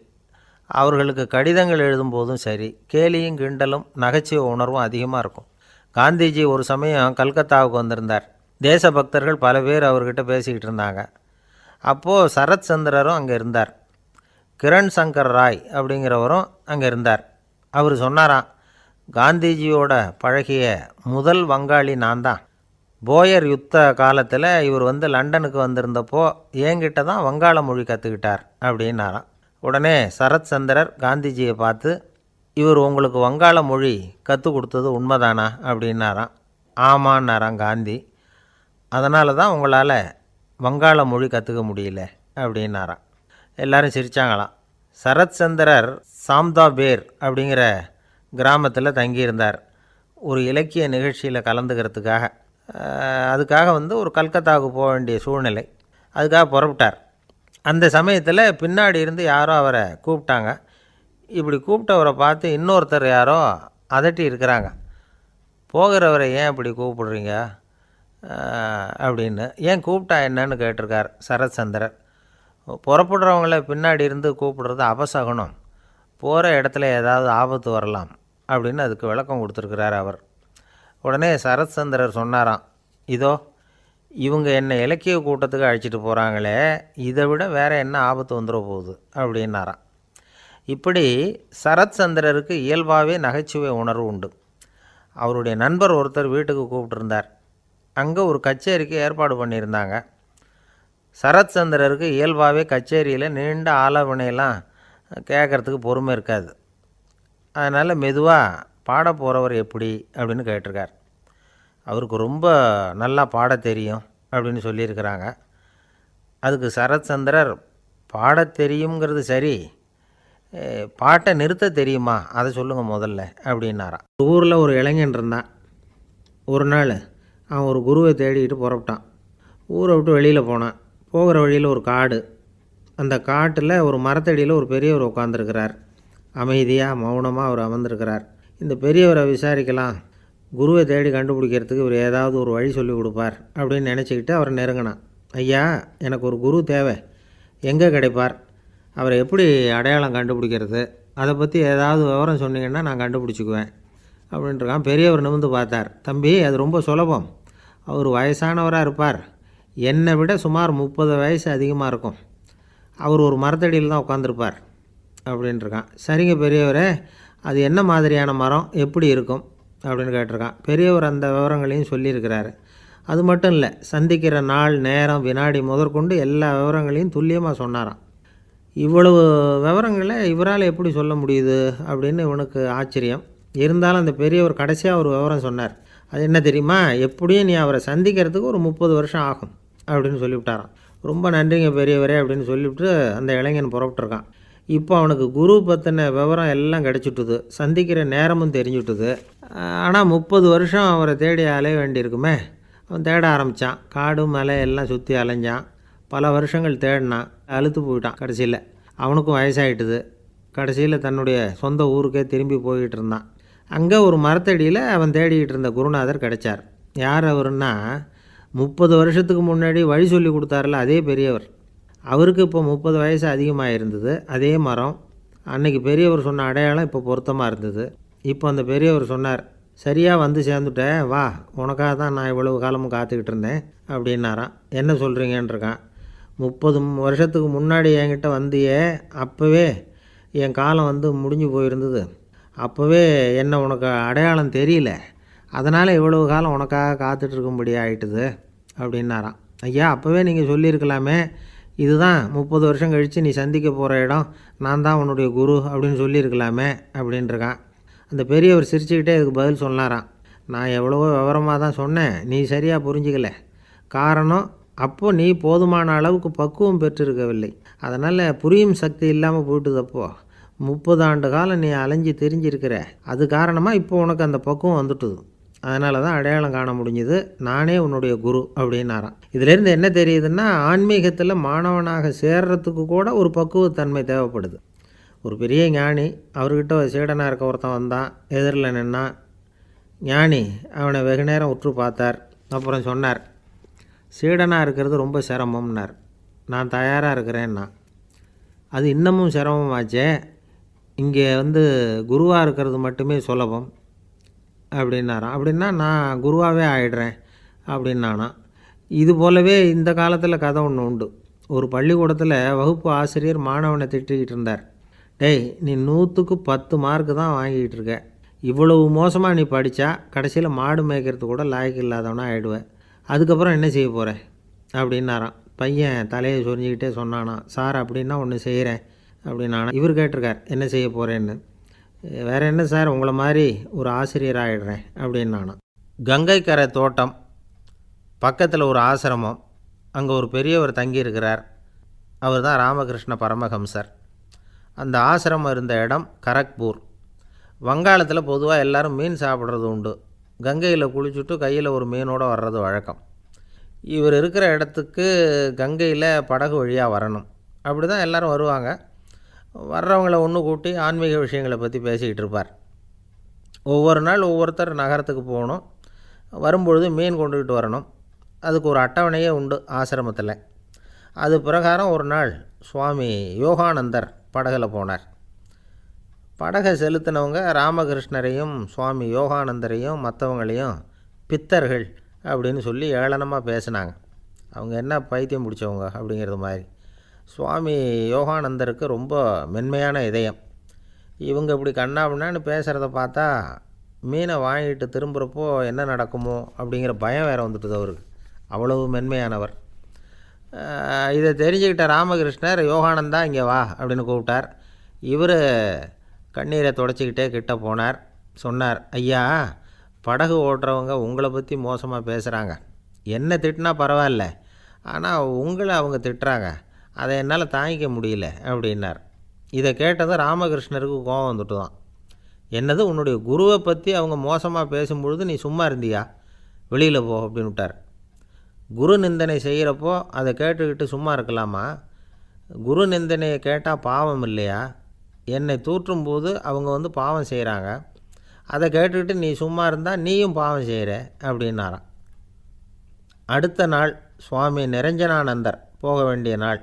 அவர்களுக்கு கடிதங்கள் எழுதும்போதும் சரி, கேலியும் கிண்டலும் நகைச்சுவை உணர்வும் அதிகமாக இருக்கும். காந்திஜி ஒரு சமயம் கல்கத்தாவுக்கு வந்திருந்தார். தேசபக்தர்கள் பல பேர் அவர்கிட்ட பேசிக்கிட்டு இருந்தாங்க. அப்போது சரத் சந்திரரும் அங்கே இருந்தார். கிரண் சங்கர் ராய் அப்படிங்கிறவரும் அங்கே இருந்தார். அவர் சொன்னாராம், காந்திஜியோட பழகிய முதல் வங்காளி நான் தான். போயர் யுத்த காலத்தில் இவர் லண்டனுக்கு வந்திருந்தப்போ என்கிட்ட தான் வங்காள மொழி கற்றுக்கிட்டார் அப்படின்னாராம். உடனே சரத் சந்திரர் காந்திஜியை பார்த்து, இவர் உங்களுக்கு வங்காள மொழி கற்றுக் கொடுத்தது உண்மைதானா அப்படின்னாராம். ஆமான்னாராம் காந்தி. அதனால தான் உங்களால் வங்காள மொழி கற்றுக்க முடியல அப்படின்னாராம். எல்லோரும் சிரித்தாங்களாம். சரத் சந்திரர் சாம்தாபேர் அப்படிங்கிற கிராமத்தில் தங்கியிருந்தார் ஒரு இலக்கிய நிகழ்ச்சியில் கலந்துக்கிறதுக்காக. அதுக்காக ஒரு கல்கத்தாவுக்கு போக வேண்டிய சூழ்நிலை. அதுக்காக புறப்பட்டார். அந்த சமயத்தில் பின்னாடி இருந்து யாரோ அவரை கூப்பிட்டாங்க. இப்படி கூப்பிட்டவரை பார்த்து இன்னொருத்தர் யாரோ அதட்டி இருக்கிறாங்க. போகிறவரை ஏன் இப்படி கூப்பிடுறீங்க அப்படின்னு. ஏன் கூப்பிட்டா என்னன்னு கேட்டிருக்கார் சரத் சந்திரர். புறப்படுறவங்கள பின்னாடி இருந்து கூப்பிடுறது அபசகுனம், போகிற இடத்துல ஏதாவது ஆபத்து வரலாம் அப்படின்னு அதுக்கு விளக்கம் கொடுத்துருக்கிறார் அவர். உடனே சரத் சந்திரர் சொன்னாராம், இதோ இவங்க என்னை இலக்கிய கூட்டத்துக்கு அழைச்சிட்டு போகிறாங்களே, இதை விட வேறு என்ன ஆபத்து வந்துட போகுது அப்படின்னாராம். இப்படி சரத் சந்திரருக்கு இயல்பாகவே நகைச்சுவை உணர்வு உண்டு. அவருடைய நண்பர் ஒருத்தர் வீட்டுக்கு கூப்பிட்டுருந்தார். அங்கே ஒரு கச்சேரிக்கு ஏற்பாடு பண்ணியிருந்தாங்க. சரத் சந்திரருக்கு இயல்பாகவே கச்சேரியில் நீண்ட ஆலோசனையெல்லாம் கேட்குறதுக்கு பொறுமை இருக்காது. அதனால் மெதுவாக பாட போகிறவர் எப்படி அப்படின்னு கேட்டிருக்கார். அவருக்கு ரொம்ப நல்லா பாட தெரியும் அப்படின்னு சொல்லியிருக்கிறாங்க. அதுக்கு சரத் சந்திரர், பாட தெரியுங்கிறது சரி, பாட்டை நிறுத்த தெரியுமா, அதை சொல்லுங்கள் முதல்ல அப்படின்னாராம். ஊரில் ஒரு இளைஞன் இருந்தான். ஒரு நாள் அவன் ஒரு குருவை தேடிக்கிட்டு புறப்பட்டான். ஊரை விட்டு வெளியில் போனான். போகிற வழியில் ஒரு காடு. அந்த காட்டில் ஒரு மரத்தடியில் ஒரு பெரியவர் உட்காந்துருக்கிறார். அமைதியாக மௌனமாக அவர் அமர்ந்திருக்கிறார். இந்த பெரியவரை விசாரிக்கலாம், குருவை தேடி கண்டுபிடிக்கிறதுக்கு இவர் ஏதாவது ஒரு வழி சொல்லி கொடுப்பார் அப்படின்னு நினச்சிக்கிட்டு அவரை நெருங்கினான். ஐயா, எனக்கு ஒரு குரு தேவை, எங்கே கிடைப்பார், அவரை எப்படி அடையாளம் கண்டுபிடிக்கிறது, அதை பற்றி ஏதாவது விவரம் சொன்னீங்கன்னா நான் கண்டுபிடிச்சிக்குவேன் அப்படின்ட்டுருக்கான். பெரியவர் நிமிர்ந்து பார்த்தார். தம்பி, அது ரொம்ப சுலபம். அவர் வயசானவராக இருப்பார். என்னை விட சுமார் 30 வயசு அதிகமாக இருக்கும். அவர் ஒரு மரத்தடியில் தான் உட்காந்துருப்பார் அப்படின்ட்டுருக்கான். சரிங்க பெரியவரே, அது என்ன மாதிரியான மரம், எப்படி இருக்கும் அப்படின்னு கேட்டிருக்கான். பெரியவர் அந்த விவரங்களையும் சொல்லியிருக்கிறாரு. அது மட்டும் இல்லை, சந்திக்கிற நாள், நேரம், வினாடி முதற்கொண்டு எல்லா விவரங்களையும் துல்லியமாக சொன்னாராம். இவ்வளவு விவரங்களை இவரால் எப்படி சொல்ல முடியுது அப்படின்னு இவனுக்கு ஆச்சரியம். இருந்தாலும் அந்த பெரியவர் கடைசியாக ஒரு விவரம் சொன்னார். அது என்ன தெரியுமா, எப்படியும் நீ அவரை சந்திக்கிறதுக்கு ஒரு 30 வருஷம் ஆகும் அப்படின்னு சொல்லிவிட்டாராம். ரொம்ப நன்றிங்க பெரியவரே அப்படின்னு சொல்லிவிட்டு அந்த இளைஞன் புறப்பட்டுருக்கான். இப்போ அவனுக்கு குரு பற்றின விவரம் எல்லாம் கிடச்சிட்டுது, சந்திக்கிற நேரமும் தெரிஞ்சுட்டுது. ஆனால் 30 வருஷம் அவரை தேடி அலைய வேண்டியிருக்குமே. அவன் தேட ஆரம்பித்தான். காடு மலை எல்லாம் சுற்றி அலைஞ்சான். பல வருஷங்கள் தேடினான். அழுத்து போயிட்டான். கடைசியில் அவனுக்கும் வயசாகிட்டுது. கடைசியில் தன்னுடைய சொந்த ஊருக்கே திரும்பி போய்கிட்டு இருந்தான். அங்கே ஒரு மரத்தடியில் அவன் தேடிக்கிட்டு இருந்த குருநாதர் கிடைச்சார். யார் அவருன்னா, 30 வருஷத்துக்கு முன்னாடி வழி சொல்லி கொடுத்தாரில்ல அதே பெரியவர். அவருக்கு இப்போ 30 வயசு அதிகமாக இருந்தது. அதே மரம். அன்றைக்கி பெரியவர் சொன்ன அடையாளம் இப்போ பொருத்தமாக இருந்தது. இப்போ அந்த பெரியவர் சொன்னார், சரியாக வந்து சேர்ந்துட்டேன், வா, உனக்காக தான் நான் இவ்வளவு காலமும் காத்துக்கிட்டு இருந்தேன் அப்படின்னாராம். என்ன சொல்கிறீங்கன்றிருக்கான். 30 வருஷத்துக்கு முன்னாடி என்கிட்ட வந்தியே, அப்போவே என் காலம் வந்து முடிஞ்சு போயிருந்தது. அப்போவே என்ன உனக்கு அடையாளம் தெரியல, அதனால் இவ்வளவு காலம் உனக்காக காத்துட்ருக்கும்படி ஆயிட்டுது அப்படின்னாராம். ஐயா, அப்போவே நீங்கள் சொல்லியிருக்கலாமே, இதுதான் 30 வருஷம் கழித்து நீ சந்திக்க போகிற இடம், நான் தான் உன்னுடைய குரு அப்படின்னு சொல்லியிருக்கலாமே அப்படின்ட்டுருக்கான். அந்த பெரியவர் சிரிச்சுக்கிட்டே இதுக்கு பதில் சொன்னாராம். நான் எவ்வளவோ விவரமாக தான் சொன்னேன், நீ சரியாக புரிஞ்சிக்கல. காரணம், அப்போது நீ போதுமான அளவுக்கு பக்குவம் பெற்றிருக்கவில்லை. அதனால் புரியும் சக்தி இல்லாமல் போயிட்டுது. அப்போது 30 ஆண்டு காலம் நீ அலைஞ்சி தெரிஞ்சிருக்கிற, அது காரணமாக இப்போ உனக்கு அந்த பக்குவம் வந்துட்டுது. அதனால தான் அடையாளம் காண முடிஞ்சுது, நானே உன்னுடைய குரு அப்படின்னாராம். இதிலேருந்து என்ன தெரியுதுன்னா, ஆன்மீகத்தில் மாணவனாக சேர்றதுக்கு கூட ஒரு பக்குவத்தன்மை தேவைப்படுது. ஒரு பெரிய ஞானி, அவர்கிட்ட சீடனாக இருக்க ஒருத்தன் வந்தான், எதிரில் நின்னான். ஞானி அவனை வெகு நேரம் உற்று பார்த்தார். அப்புறம் சொன்னார், சீடனாக இருக்கிறது ரொம்ப சிரமம்னார். நான் தயாராக இருக்கிறேன்னா. அது இன்னமும் சிரமமாச்சே, இங்கே வந்து குருவாக இருக்கிறது மட்டுமே சுலபம் அப்படின்னாராம். அப்படின்னா நான் குருவாகவே ஆகிடுறேன் அப்படின்னானா. இது போலவே இந்த காலத்தில் கதை ஒன்று உண்டு. ஒரு பள்ளிக்கூடத்தில் வகுப்பு ஆசிரியர் மாணவனை திட்டிக்கிட்டு இருந்தார். டேய், நீ 100க்கு 10 மார்க்கு தான் வாங்கிக்கிட்டு இருக்க. இவ்வளவு மோசமாக நீ படித்தா கடைசியில் மாடு மேய்க்கிறது கூட லாய்க்கு இல்லாதவனா ஆகிடுவேன். அதுக்கப்புறம் என்ன செய்ய போகிறேன் அப்படின்னாராம். பையன் தலையை சொரிஞ்சிக்கிட்டே சொன்னானா, சார் அப்படின்னா ஒன்று செய்கிறேன் அப்படின்னானா. இவர் கேட்டிருக்கார், என்ன செய்ய போகிறேன்னு. வேறு என்ன சார், உங்களை மாதிரி ஒரு ஆசிரியர் ஆகிடுறேன் அப்படின்னானா. கங்கை கரை தோட்டம் பக்கத்தில் ஒரு ஆசிரமம், அங்கே ஒரு பெரியவர் தங்கியிருக்கிறார். அவர் தான் ராமகிருஷ்ண பரமஹம்சர். அந்த ஆசிரமம் இருந்த இடம் கரக்பூர். வங்காளத்தில் பொதுவாக எல்லோரும் மீன் சாப்பிட்றது உண்டு. கங்கையில் குளிச்சுட்டு கையில் ஒரு மீனோடு வர்றது வழக்கம். இவர் இருக்கிற இடத்துக்கு கங்கையில் படகு வழியாக வரணும். அப்படி தான் எல்லோரும் வருவாங்க. வர்றவங்கள ஒன்று கூட்டி ஆன்மீக விஷயங்களை பற்றி பேசிக்கிட்டு இருப்பார். ஒவ்வொரு நாள் ஒவ்வொருத்தர் நகரத்துக்கு போகணும். வரும்பொழுது மீன் கொண்டுக்கிட்டு வரணும். அதுக்கு ஒரு அட்டவணையே உண்டு ஆசிரமத்தில். அது பிரகாரம் ஒரு நாள் சுவாமி யோகானந்தர் படகில் போனார். படகை செலுத்தினவங்க ராமகிருஷ்ணரையும் சுவாமி யோகானந்தரையும் மற்றவங்களையும் பித்தர்கள் அப்படின்னு சொல்லி ஏளனமாக பேசினாங்க. அவங்க என்ன பைத்தியம் பிடிச்சவங்க அப்படிங்கிறது மாதிரி. சுவாமி யோகானந்தருக்கு ரொம்ப மென்மையான இதயம். இவங்க இப்படி கண்ணாபின்னான்னு பேசுகிறத பார்த்தா மீனை வாங்கிட்டு திரும்புகிறப்போ என்ன நடக்குமோ அப்படிங்கிற பயம் வேறு வந்துட்டுது அவருக்கு. அவ்வளவு மென்மையானவர். இதை தெரிஞ்சுக்கிட்ட ராமகிருஷ்ணர், யோகானந்தா இங்கே வா அப்படின்னு கூப்பிட்டார். இவர் கண்ணீரை தொடச்சிக்கிட்டே கிட்ட போனார். சொன்னார், ஐயா, படகு ஓட்டுறவங்க உங்களை பற்றி மோசமாக பேசுகிறாங்க. என்ன திட்டினா பரவாயில்ல, ஆனால் உங்களை அவங்க திட்டுறாங்க, அதை என்னால் தாங்கிக்க முடியல அப்படின்னார். இதை கேட்டதும் ராமகிருஷ்ணருக்கு கோபம் வந்துட்டு தான். என்னது, உன்னுடைய குருவை பற்றி அவங்க மோசமாக பேசும்பொழுது நீ சும்மா இருந்தியா, வெளியில் போ அப்படின்னு விட்டார். குரு நிந்தனை செய்கிறப்போ அதை கேட்டுக்கிட்டு சும்மா இருக்கலாமா? குரு நிந்தனையை கேட்டால் பாவம் இல்லையா? என்னை தூற்றும்போது அவங்க வந்து பாவம் செய்கிறாங்க, அதை கேட்டுக்கிட்டு நீ சும்மா இருந்தால் நீயும் பாவம் செய்கிற அப்படின்னாராம். அடுத்த நாள் சுவாமி நிரஞ்சனானந்தர் போக வேண்டிய நாள்.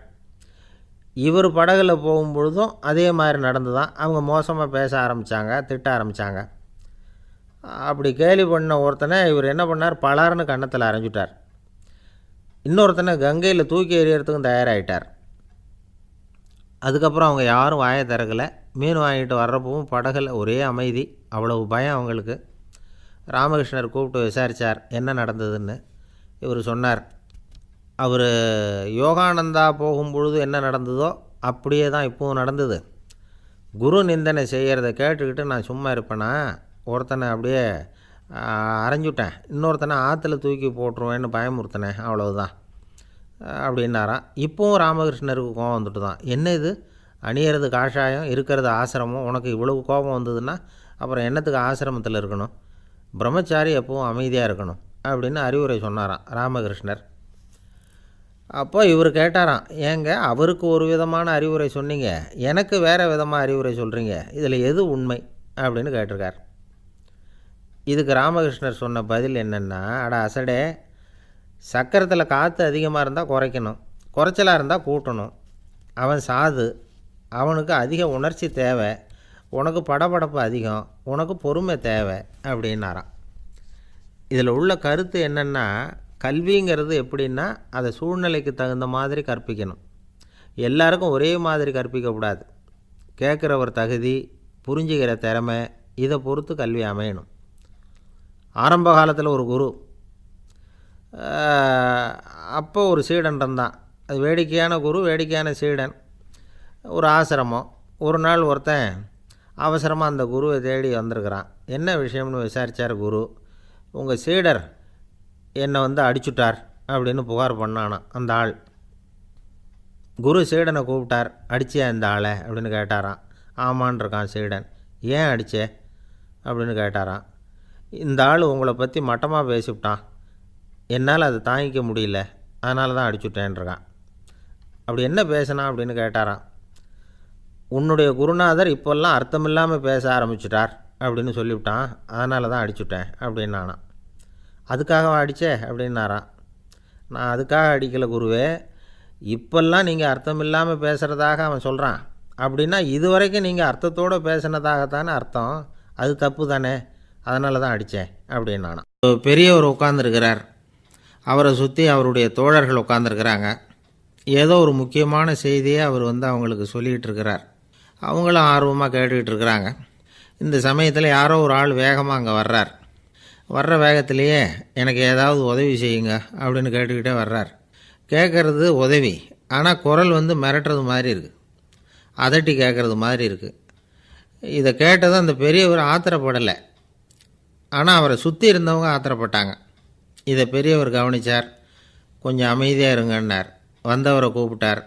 இவர் படகுல போகும்பொழுதும் அதே மாதிரி நடந்து தான். அவங்க மோசமாக பேச ஆரம்பித்தாங்க, திட்ட ஆரம்பித்தாங்க. அப்படி கேலி பண்ண ஒருத்தனை இவர் என்ன பண்ணார், பலார்னு கன்னத்தில் அரைஞ்சிட்டார். இன்னொருத்தனை கங்கையில் தூக்கி எறியறதுக்கும் தயாராகிட்டார். அதுக்கப்புறம் அவங்க யாரும் வாயை திறக்கலை. மீன் வாங்கிட்டு வர்றப்பவும் படகுல ஒரே அமைதி. அவ்வளவு பயம் அவங்களுக்கு. ராமகிருஷ்ணர் கூப்பிட்டு விசாரித்தார் என்ன நடந்ததுன்னு. இவர் சொன்னார், அவர் யோகானந்தா போகும்பொழுது என்ன நடந்ததோ அப்படியே தான் இப்போவும் நடந்தது. குரு நிந்தனை செய்கிறத கேட்டுக்கிட்டு நான் சும்மா இருப்பேனா, ஒருத்தனை அப்படியே அரைஞ்சுட்டேன், இன்னொருத்தனை ஆற்றுல தூக்கி போட்டுருவேன்னு பயமுறுத்தினேன், அவ்வளவுதான் அப்படின்னாராம். இப்போவும் ராமகிருஷ்ணருக்கு கோபம் வந்துட்டு தான். என்ன இது, அணியறது காஷாயம், இருக்கிறது ஆசிரமம், உனக்கு இவ்வளவு கோபம் வந்ததுன்னா அப்புறம் என்னத்துக்கு ஆசிரமத்தில் இருக்கணும், பிரம்மச்சாரி எப்பவும் அமைதியாக இருக்கணும் அப்படின்னு அறிவுரை சொன்னாராம் ராமகிருஷ்ணர். அப்போ இவர் கேட்டாராம், ஏங்க அவருக்கு ஒரு விதமான அறிவுரை சொன்னீங்க, எனக்கு வேறு விதமாக அறிவுரை சொல்கிறீங்க, இதில் எது உண்மை அப்படின்னு கேட்டிருக்கார். இதுக்கு ராமகிருஷ்ணர் சொன்ன பதில் என்னென்னா, அட அசடே, சக்கரத்தில் காற்று அதிகமாக இருந்தால் குறைக்கணும், குறைச்சலாக இருந்தால் கூட்டணும். அவன் சாது, அவனுக்கு அதிக உணர்ச்சி தேவை, உனக்கு படபடப்பு அதிகம், உனக்கு பொறுமை தேவை அப்படின்னாராம். இதில் உள்ள கருத்து என்னென்னா, கல்விங்கிறது எப்படின்னா அதை சூழ்நிலைக்கு தகுந்த மாதிரி கற்பிக்கணும். எல்லாருக்கும் ஒரே மாதிரி கற்பிக்கக்கூடாது. கேட்குறவர் தகுதி, புரிஞ்சுக்கிற திறமை, இதை பொறுத்து கல்வி அமையணும். ஆரம்ப காலத்தில் ஒரு குரு, அப்போ ஒரு சீடன் இருந்தான். அது வேடிக்கையான குரு, வேடிக்கையான சீடன். ஒரு ஆசிரமம். ஒரு நாள் ஒருத்தன் அவசரமாக அந்த குருவை தேடி வந்திருக்கிறான். என்ன விஷயம்னு விசாரித்தார் குரு. உங்கள் சீடர் என்னை அடிச்சுட்டார் அப்படின்னு புகார் பண்ணானான் அந்த ஆள். குரு சீடனை கூப்பிட்டார். அடிச்சியா இந்த ஆளை அப்படின்னு கேட்டாரான். ஆமான் இருக்கான் சீடன். ஏன் அடித்தே அப்படின்னு கேட்டாரான். இந்த ஆள் உங்களை பற்றி மட்டமாக பேசிவிட்டான், என்னால் அதை தாங்கிக்க முடியல, அதனால தான் அடிச்சுட்டேன்ருக்கான். அப்படி என்ன பேசினான் அப்படின்னு கேட்டாரான். உன்னுடைய குருநாதர் இப்போல்லாம் அர்த்தமில்லாமல் பேச ஆரம்பிச்சிட்டார் அப்படின்னு சொல்லிவிட்டான், அதனால தான் அடிச்சுட்டேன் அப்படின்னானான். அதுக்காக அடித்தே அப்படின்னாரான். நான் அதுக்காக அடிக்கலை குருவே, இப்போல்லாம் நீங்கள் அர்த்தமில்லாமல் பேசுகிறதாக அவன் சொல்கிறான். அப்படின்னா இதுவரைக்கும் நீங்கள் அர்த்தத்தோடு பேசினதாகத்தானே அர்த்தம், அது தப்பு தானே, அதனால தான் அடித்தேன் அப்படின்னானான். பெரியவர் உட்காந்துருக்கிறார். அவரை சுற்றி அவருடைய தோழர்கள் உட்காந்துருக்கிறாங்க. ஏதோ ஒரு முக்கியமான செய்தியை அவர் அவங்களுக்கு சொல்லிகிட்டு இருக்கிறார். அவங்களும் ஆர்வமாக கேட்டுக்கிட்டு இருக்கிறாங்க. இந்த சமயத்தில் யாரோ ஒரு ஆள் வேகமாக அங்கே வர்றார். வர்ற வேகத்திலேயே எனக்கு ஏதாவது உதவி செய்யுங்க அப்படின்னு கேட்டுக்கிட்டே வர்றார். கேட்குறது உதவி, ஆனால் குரல் மிரட்டுறது மாதிரி இருக்குது, அதட்டி கேட்குறது மாதிரி இருக்குது. இதை கேட்டதும் அந்த பெரியவர் ஆத்திரப்படலை, ஆனால் அவரை சுற்றி இருந்தவங்க ஆத்திரப்பட்டாங்க. இதை பெரியவர் கவனித்தார். கொஞ்சம் அமைதியாக இருங்கன்னார். வந்தவரை கூப்பிட்டார்.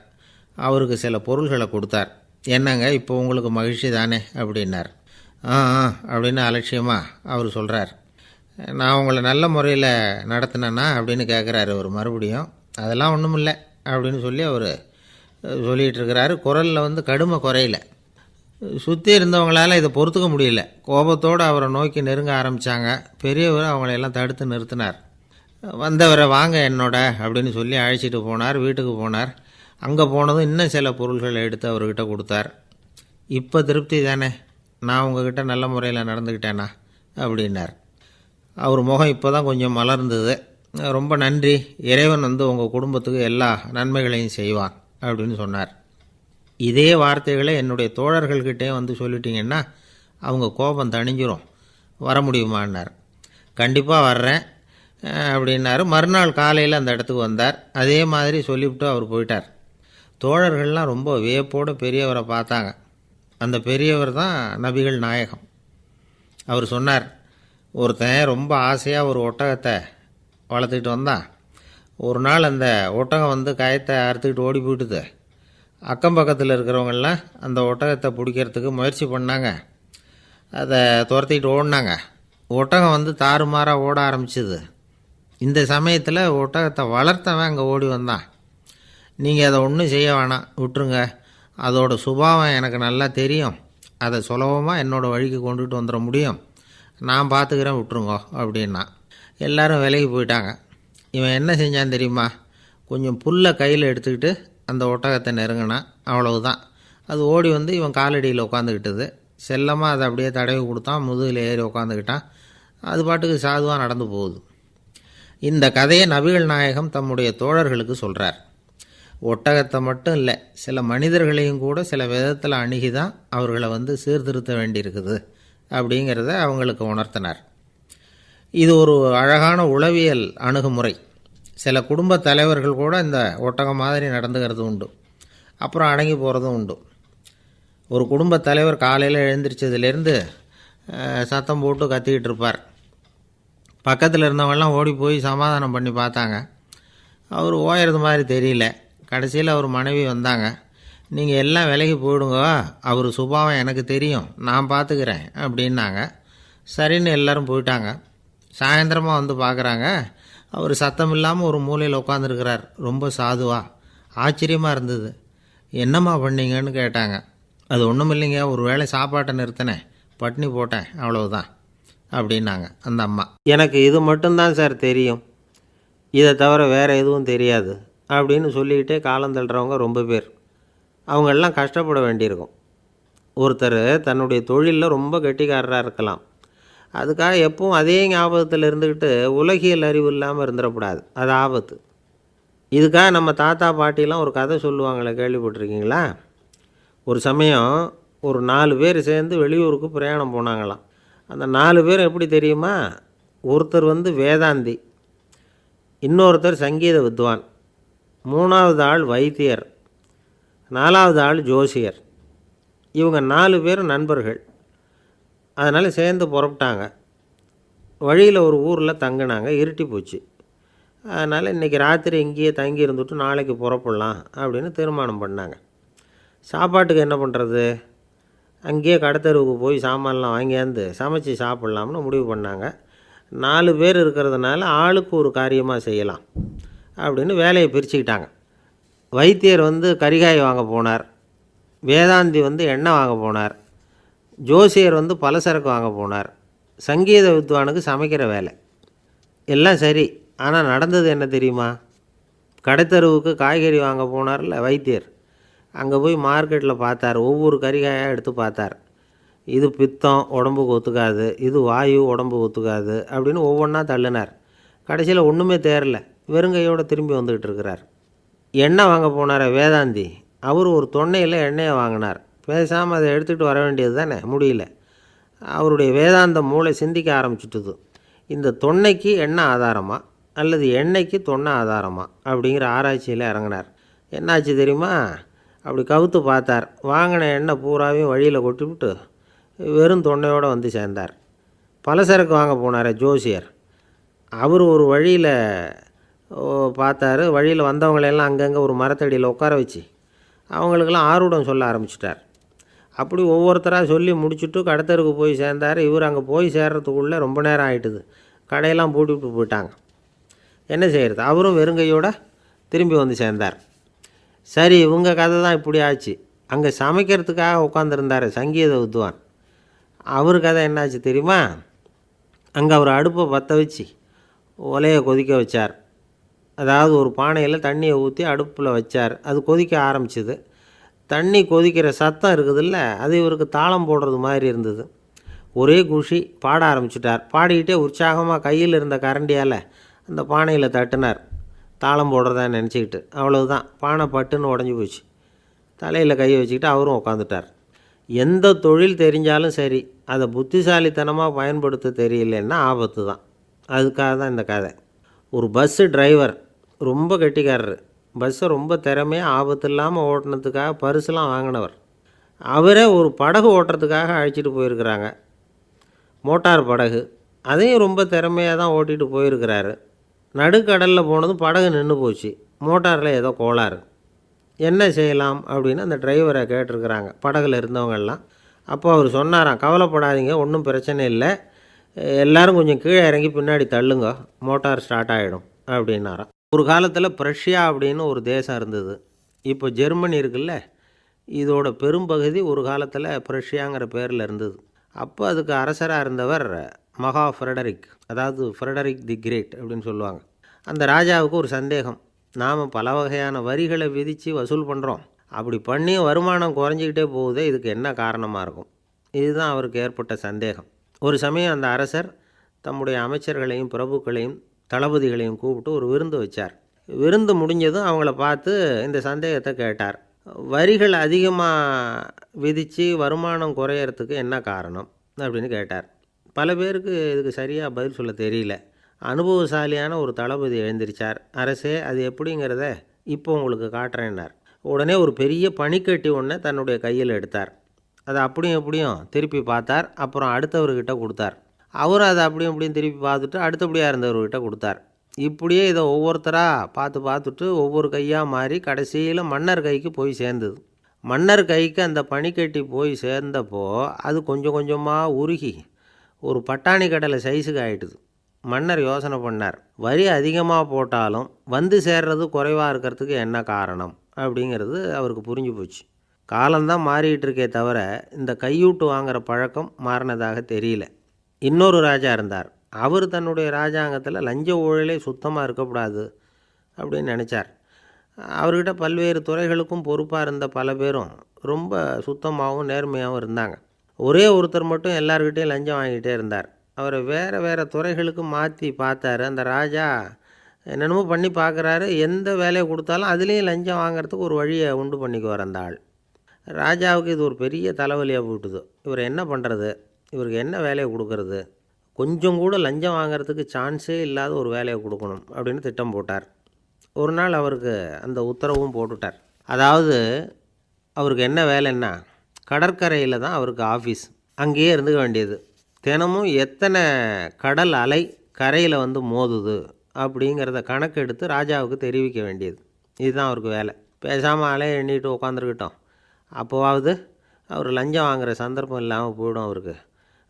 அவருக்கு சில பொருள்களை கொடுத்தார். என்னங்க இப்போ உங்களுக்கு மகிழ்ச்சி தானே அப்படின்னார். ஆ அப்படின்னு அலட்சியமாக அவர் சொல்கிறார். நான் உங்களை நல்ல முறையில் நடத்தினேன்னா அப்படின்னு கேட்குறாரு அவர் மறுபடியும். அதெல்லாம் ஒன்றும் இல்லை அப்படின்னு சொல்லி அவர் சொல்லிகிட்டு இருக்கிறாரு. குரலில் கடுமை குறையில. சுற்றி இருந்தவங்களால் இதை பொறுத்துக்க முடியல. கோபத்தோடு அவரை நோக்கி நெருங்க ஆரம்பித்தாங்க. பெரியவர் அவங்களையெல்லாம் தடுத்து நிறுத்தினார். வந்தவரை வாங்க என்னோட அப்படின்னு சொல்லி அழைச்சிட்டு போனார். வீட்டுக்கு போனார். அங்கே போனதும் இன்னும் சில பொருள்களை எடுத்து அவர்கிட்ட கொடுத்தார். இப்போ திருப்தி தானே, நான் உங்ககிட்ட நல்ல முறையில் நடந்துக்கிட்டேனா அப்படின்னார். அவர் முகம் இப்போ தான் கொஞ்சம் மலர்ந்தது. ரொம்ப நன்றி, இறைவன் உங்கள் குடும்பத்துக்கு எல்லா நன்மைகளையும் செய்வான் அப்படின்னு சொன்னார். இதே வார்த்தைகளை என்னுடைய தோழர்கள்கிட்டே சொல்லிட்டீங்கன்னா அவங்க கோபம் தணிஞ்சிரும், வர முடியுமான்னார். கண்டிப்பாக வர்றேன் அப்படின்னாரு. மறுநாள் காலையில் அந்த இடத்துக்கு வந்தார். அதே மாதிரி சொல்லிவிட்டு அவர் போயிட்டார். தோழர்கள்லாம் ரொம்ப வியப்போடு பெரியவரை பார்த்தாங்க. அந்த பெரியவர் தான் நபிகள் நாயகம். அவர் சொன்னார், ஒருத்தன் ரொம்ப ஆசையாக ஒரு ஒட்டகத்தை வளர்த்துக்கிட்டு வந்தான். ஒரு நாள் அந்த ஒட்டகம் கயத்தை அறுத்துக்கிட்டு ஓடி போயிட்டுது. அக்கம் பக்கத்தில் இருக்கிறவங்கெல்லாம் அந்த ஒட்டகத்தை பிடிக்கிறதுக்கு முயற்சி பண்ணாங்க. அதை துரத்திக்கிட்டு ஓடினாங்க. ஒட்டகம் தாறுமாறாக ஓட ஆரம்பிச்சிது. இந்த சமயத்தில் ஒட்டகத்தை வளர்த்தவன் அங்கே ஓடி வந்தான். நீங்கள் அதை ஒன்றும் செய்ய வேணாம், விட்டுருங்க, அதோட சுபாவம் எனக்கு நல்லா தெரியும், அதை சுலபமாக என்னோடய வழிக்கு கொண்டுகிட்டு வந்துட முடியும், நான் பார்த்துக்கிறேன், விட்டுருங்கோ அப்படின்னா. எல்லோரும் விலைக்கு போயிட்டாங்க. இவன் என்ன செஞ்சான் தெரியுமா? கொஞ்சம் புல்லை கையில் எடுத்துக்கிட்டு அந்த ஒட்டகத்தை நெருங்கினான். அவ்வளவுதான். அது ஓடி இவன் காலடியில் உட்காந்துக்கிட்டது. செல்லமாக அதை அப்படியே தடவி கொடுத்தான். முதுகில் ஏறி உட்காந்துக்கிட்டான். அது பாட்டுக்கு சாதுவாக நடந்து போகுது. இந்த கதையை நபிகள் நாயகம் தம்முடைய தோழர்களுக்கு சொல்கிறார். ஒட்டகத்தை மட்டும் இல்லை, சில மனிதர்களையும் கூட சில விதத்தில் அணுகி தான் அவர்களை சீர்திருத்த வேண்டியிருக்குது அப்படிங்கிறத அவங்களுக்கு உணர்த்தினார். இது ஒரு அழகான உளவியல் அணுகுமுறை. சில குடும்ப தலைவர்கள் கூட இந்த ஒட்டகம் மாதிரி நடந்துக்கிறது உண்டு, அப்புறம் அடங்கி போகிறதும் உண்டு. ஒரு குடும்ப தலைவர் காலையில் எழுந்திரிச்சதுலேருந்து சத்தம் போட்டு கத்திக்கிட்டு இருப்பார். பக்கத்தில் இருந்தவங்கெல்லாம் ஓடி போய் சமாதானம் பண்ணி பார்த்தாங்க. அவர் ஓயறது மாதிரி தெரியல. கடைசியில் அவர் மனைவி வந்தாங்க. நீங்கள் எல்லாம் விலைக்கு போயிடுங்க, அவர் சுபாவம் எனக்கு தெரியும், நான் பார்த்துக்கிறேன் அப்படின்னாங்க. சரின்னு எல்லோரும் போயிட்டாங்க. சாயந்தரமாக பார்க்குறாங்க, அவர் சத்தம் இல்லாமல் ஒரு மூலையில் உட்காந்துருக்கிறார். ரொம்ப சாதுவா. ஆச்சரியமாக இருந்தது. என்னம்மா பண்ணீங்கன்னு கேட்டாங்க. அது ஒன்றும் இல்லைங்க, ஒரு வேளை சாப்பாட்டை நிறுத்தினேன், பட்னி போட்டேன், அவ்வளவுதான் அப்படின்னாங்க அந்த அம்மா. எனக்கு இது மட்டும்தான் சார் தெரியும், இதை தவிர வேறு எதுவும் தெரியாது அப்படின்னு சொல்லிக்கிட்டே காலம் தள்ளுறவங்க ரொம்ப பேர். அவங்களெல்லாம் கஷ்டப்பட வேண்டியிருக்கும். ஒருத்தர் தன்னுடைய தொழிலில் ரொம்ப கெட்டிக்காரராக இருக்கலாம். அதுக்காக எப்பவும் அதே ஞாபகத்தில் இருந்துக்கிட்டு உலகியல் அறிவு இல்லாமல் இருந்துடக்கூடாது. அது ஆபத்து. இதுக்காக நம்ம தாத்தா பாட்டிலாம் ஒரு கதை சொல்லுவாங்களே, கேள்விப்பட்டிருக்கீங்களா? ஒரு சமயம் ஒரு 4 பேர் சேர்ந்து வெளியூருக்கு பிரயாணம் போனாங்களாம். அந்த 4 பேர் எப்படி தெரியுமா? ஒருத்தர் வேதாந்தி, இன்னொருத்தர் சங்கீத வித்வான், 3வது ஆள் வைத்தியர், 4வது ஆள் ஜோசியர். இவங்க 4 பேரும் நண்பர்கள். அதனால் சேர்ந்து புறப்பட்டாங்க. வழியில் ஒரு ஊரில் தங்கினாங்க. இருட்டி போச்சு. அதனால் இன்றைக்கி ராத்திரி இங்கேயே தங்கி இருந்துட்டு நாளைக்கு புறப்படலாம் அப்படின்னு தீர்மானம் பண்ணாங்க. சாப்பாட்டுக்கு என்ன பண்ணுறது? அங்கேயே கடத்தெருவுக்கு போய் சாமான்லாம் வாங்கியாந்து சமைச்சு சாப்பிட்லாம்னு முடிவு பண்ணாங்க. 4 பேர் இருக்கிறதுனால ஆளுக்கு ஒரு காரியமாக செய்யலாம் அப்படின்னு வேலையை பிரிச்சுக்கிட்டாங்க. வைத்தியர் கரிகாய் வாங்க போனார். வேதாந்தி எண்ணெய் வாங்க போனார். ஜோசியர் பலசரக்கு வாங்க போனார். சங்கீத வித்வானுக்கு சமைக்கிற வேலை. எல்லாம் சரி. ஆனால் நடந்தது என்ன தெரியுமா? கடைத்தெருவுக்கு காய்கறி வாங்க போனார்ல வைத்தியர், அங்கே போய் மார்க்கெட்டில் பார்த்தார். ஒவ்வொரு கறிகாயாக எடுத்து பார்த்தார். இது பித்தம், உடம்புக்கு ஒத்துக்காது. இது வாயு, உடம்புக்கு ஒத்துக்காது அப்படின்னு ஒவ்வொன்றா தள்ளினார். கடைசியில் ஒன்றுமே தேரல. வெறுங்கையோடு திரும்பி வந்துக்கிட்டு இருக்கிறார். எண்ணெய் வாங்க போனார் வேதாந்தி. அவர் ஒரு தொன்னையில் எண்ணெயை வாங்கினார். பேசாமல் அதை எடுத்துகிட்டு வர வேண்டியது தானே, முடியல. அவருடைய வேதாந்த மூளை சிந்திக்க ஆரம்பிச்சுட்டுது. இந்த தொன்னைக்கு எண்ணெய் ஆதாரமா அல்லது எண்ணெய்க்கு தொன்னை ஆதாரமா அப்படிங்கிற ஆராய்ச்சியில் இறங்கினார். என்னாச்சு தெரியுமா? அப்படி கவுத்து பார்த்தார். வாங்கின எண்ணெய் பூராவையும் வழியில் கொட்டிவிட்டு வெறும் தொன்னையோடு சேர்ந்தார். பலசரக்கு வாங்க போனார் ஜோசியர். அவர் ஒரு வழியில் பார்த்தார். வழியில் வந்தவங்களெல்லாம் அங்கங்கே ஒரு மரத்தடியில் உட்கார வச்சு அவங்களுக்கெல்லாம் ஆர்வம் சொல்ல ஆரம்பிச்சிட்டார். அப்படி ஒவ்வொருத்தராக சொல்லி முடிச்சுட்டு கடத்தருக்கு போய் சேர்ந்தார். இவர் அங்கே போய் சேர்றதுக்குள்ளே ரொம்ப நேரம் ஆகிட்டுது. கடையெல்லாம் பூட்டிவிட்டு போயிட்டாங்க. என்ன செய்கிறது? அவரும் வெறுங்கையோடு திரும்பி சேர்ந்தார். சரி, இவங்க கதை தான் இப்படி ஆச்சு. அங்கே சமைக்கிறதுக்காக உட்காந்துருந்தார் சங்கீத வித்வான். அவர் கதை என்னாச்சு தெரியுமா? அங்கே அவர் அடுப்பை பற்ற வச்சு ஒலையை கொதிக்க வச்சார். அதாவது ஒரு பானையில் தண்ணியை ஊற்றி அடுப்பில் வச்சார். அது கொதிக்க ஆரம்பிச்சிது. தண்ணி கொதிக்கிற சத்தம் இருக்குதுல்ல, அது இவருக்கு தாளம் போடுறது மாதிரி இருந்தது. ஒரே குஷி. பாட ஆரம்பிச்சிட்டார். பாடிக்கிட்டே உற்சாகமாக கையில் இருந்த கரண்டியால் அந்த பானையில் தட்டினார், தாளம் போடுறதா நினச்சிக்கிட்டு. அவ்வளவுதான், பானை பட்டுன்னு உடஞ்சி போச்சு. தலையில் கையை வச்சுக்கிட்டு அவரும் உட்காந்துட்டார். எந்த தொழில் தெரிஞ்சாலும் சரி, அதை புத்திசாலித்தனமாக பயன்படுத்த தெரியலன்னா ஆபத்து தான். அதுக்காக தான் இந்த கதை. ஒரு பஸ்ஸு டிரைவர் ரொம்ப கெட்டிக்காரர். பஸ்ஸை ரொம்ப திறமையாக ஆபத்து இல்லாமல் ஓட்டினதுக்காக பரிசுலாம் வாங்கினவர். அவரே ஒரு படகு ஓட்டுறதுக்காக அழைச்சிட்டு போயிருக்கிறாங்க, மோட்டார் படகு. அதையும் ரொம்ப திறமையாக தான் ஓட்டிகிட்டு போயிருக்கிறாரு. நடுக்கடலில் போனதும் படகு நின்று போச்சு. மோட்டாரில் ஏதோ கோளாறு. என்ன செய்யலாம் அப்படின்னு அந்த டிரைவரை கேட்டிருக்கிறாங்க படகுல இருந்தவங்கெல்லாம். அப்போ அவர் சொன்னாராம், கவலைப்படாதீங்க, ஒன்றும் பிரச்சனை இல்லை, எல்லோரும் கொஞ்சம் கீழே இறங்கி பின்னாடி தள்ளுங்க, மோட்டார் ஸ்டார்ட் ஆகிடும் அப்படின்னாராம். ஒரு காலத்தில் பிரஷ்யா அப்படின்னு ஒரு தேசம் இருந்தது. இப்போ ஜெர்மனி இருக்குல்ல, இதோட பெரும்பகுதி ஒரு காலத்தில் பிரஷ்யாங்கிற பேரில் இருந்தது. அப்போ அதுக்கு அரசராக இருந்தவர் மகா ஃப்ரெடரிக், அதாவது ஃப்ரெடரிக் தி கிரேட் அப்படின்னு சொல்லுவாங்க. அந்த ராஜாவுக்கு ஒரு சந்தேகம். நாம் பல வகையான வரிகளை விதித்து வசூல் பண்ணுறோம், அப்படி பண்ணி வருமானம் குறைஞ்சிக்கிட்டே போகுதே, இதுக்கு என்ன காரணமாக இருக்கும்? இதுதான் அவருக்கு ஏற்பட்ட சந்தேகம். ஒரு சமயம் அந்த அரசர் தம்முடைய அமைச்சர்களையும் பிரபுக்களையும் தளபதிகளையும் கூப்பிட்டு ஒரு விருந்து வச்சார். விருந்து முடிஞ்சதும் அவங்கள பார்த்து இந்த சந்தேகத்தை கேட்டார். வரிகள் அதிகமாக விதித்து வருமானம் குறையறதுக்கு என்ன காரணம் அப்படின்னு கேட்டார். பல பேருக்கு இதுக்கு சரியாக பதில் சொல்ல தெரியல. அனுபவசாலியான ஒரு தளபதி எழுந்திரிச்சார். அரசே, அது எப்படிங்கிறத இப்போ உங்களுக்கு காட்டுறேன்னார். உடனே ஒரு பெரிய பனிக்கட்டி ஒன்றை தன்னுடைய கையில் எடுத்தார். அதை அப்படியும் எப்படியும் திருப்பி பார்த்தார். அப்புறம் அடுத்தவர்கிட்ட கொடுத்தார். அவரும் அதை அப்படியும் இப்படியும் திருப்பி பார்த்துட்டு அடுத்தபடியாக இருந்தவர்கிட்ட கொடுத்தார். இப்படியே இதை ஒவ்வொருத்தராக பார்த்துட்டு ஒவ்வொரு கையாக மாறி கடைசியில் மன்னர் கைக்கு போய் சேர்ந்தது. மன்னர் கைக்கு அந்த பனிக்கட்டி போய் சேர்ந்தப்போ அது கொஞ்சம் கொஞ்சமாக உருகி ஒரு பட்டாணி கடலை சைஸுக்கு ஆகிட்டுது. மன்னர் யோசனை பண்ணார், வரி அதிகமாக போட்டாலும் சேர்றது குறைவாக இருக்கிறதுக்கு என்ன காரணம் அப்படிங்கிறது அவருக்கு புரிஞ்சு போச்சு. காலம்தான் மாறிக்கிட்டு இருக்கே தவிர இந்த கையூட்டு வாங்குகிற பழக்கம் மாறினதாக தெரியல. இன்னொரு ராஜா இருந்தார். அவர் தன்னுடைய ராஜாங்கத்தில் லஞ்ச ஊழலே சுத்தமாக இருக்கக்கூடாது அப்படின்னு நினச்சார். அவர்கிட்ட பல்வேறு துறைகளுக்கும் பொறுப்பாக இருந்த பல பேரும் ரொம்ப சுத்தமாகவும் நேர்மையாகவும் இருந்தாங்க. ஒரே ஒருத்தர் மட்டும் எல்லார்கிட்டையும் லஞ்சம் வாங்கிட்டே இருந்தார். அவரை வேறு வேறு துறைகளுக்கு மாற்றி பார்த்தாரு. அந்த ராஜா என்னென்னமோ பண்ணி பார்க்குறாரு. எந்த வேலையை கொடுத்தாலும் அதுலேயும் லஞ்சம் வாங்குறதுக்கு ஒரு வழியை உண்டு பண்ணிக்குவார் அந்த ஆள். ராஜாவுக்கு இது ஒரு பெரிய தலைவலியாக போட்டுது. இவர் என்ன பண்ணுறது, இவருக்கு என்ன வேலையை கொடுக்கறது, கொஞ்சம் கூட லஞ்சம் வாங்குறதுக்கு சான்ஸே இல்லாத ஒரு வேலையை கொடுக்கணும் அப்படின்னு திட்டம் போட்டார். ஒரு நாள் அவருக்கு அந்த உத்தரவும் போட்டுட்டார். அதாவது அவருக்கு என்ன வேலைன்னா, கடற்கரையில் தான் அவருக்கு ஆஃபீஸ். அங்கேயே இருந்துக்க வேண்டியது. தினமும் எத்தனை கடல் அலை கரையில் வந்து மோதுது அப்படிங்கிறத கணக்கெடுத்து ராஜாவுக்கு தெரிவிக்க வேண்டியது. இதுதான் அவருக்கு வேலை. பேசாமல் அலையை எண்ணிட்டு உட்காந்துருக்கட்டும், அப்போவாவது அவர் லஞ்சம் வாங்குகிற சந்தர்ப்பம் இல்லாமல் போயிடும் அவருக்கு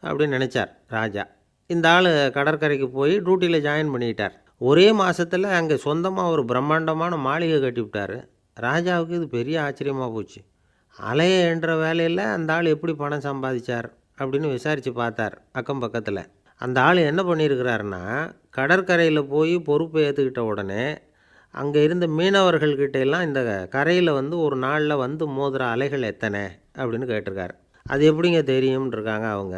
அப்படின்னு நினச்சார் ராஜா. இந்த ஆள் கடற்கரைக்கு போய் டியூட்டியில் ஜாயின் பண்ணிக்கிட்டார். ஒரே மாதத்தில் அங்கே சொந்தமாக ஒரு பிரம்மாண்டமான மாளிகை கட்டிவிட்டார். ராஜாவுக்கு இது பெரிய ஆச்சரியமாக போச்சு. அலையை என்ற வேலையில் அந்த ஆள் எப்படி பணம் சம்பாதிச்சார் அப்படின்னு விசாரித்து பார்த்தார் அக்கம் பக்கத்தில். அந்த ஆள் என்ன பண்ணியிருக்கிறாருன்னா, கடற்கரையில் போய் பொறுப்பை ஏற்றுக்கிட்ட உடனே அங்கே இருந்த மீனவர்கள்கிட்ட எல்லாம் இந்த கரையில் வந்து ஒரு நாளில் வந்து மோதுகிற அலைகள் எத்தனை அப்படின்னு கேட்டிருக்காரு. அது எப்படிங்க தெரியும்னு இருக்காங்க அவங்க.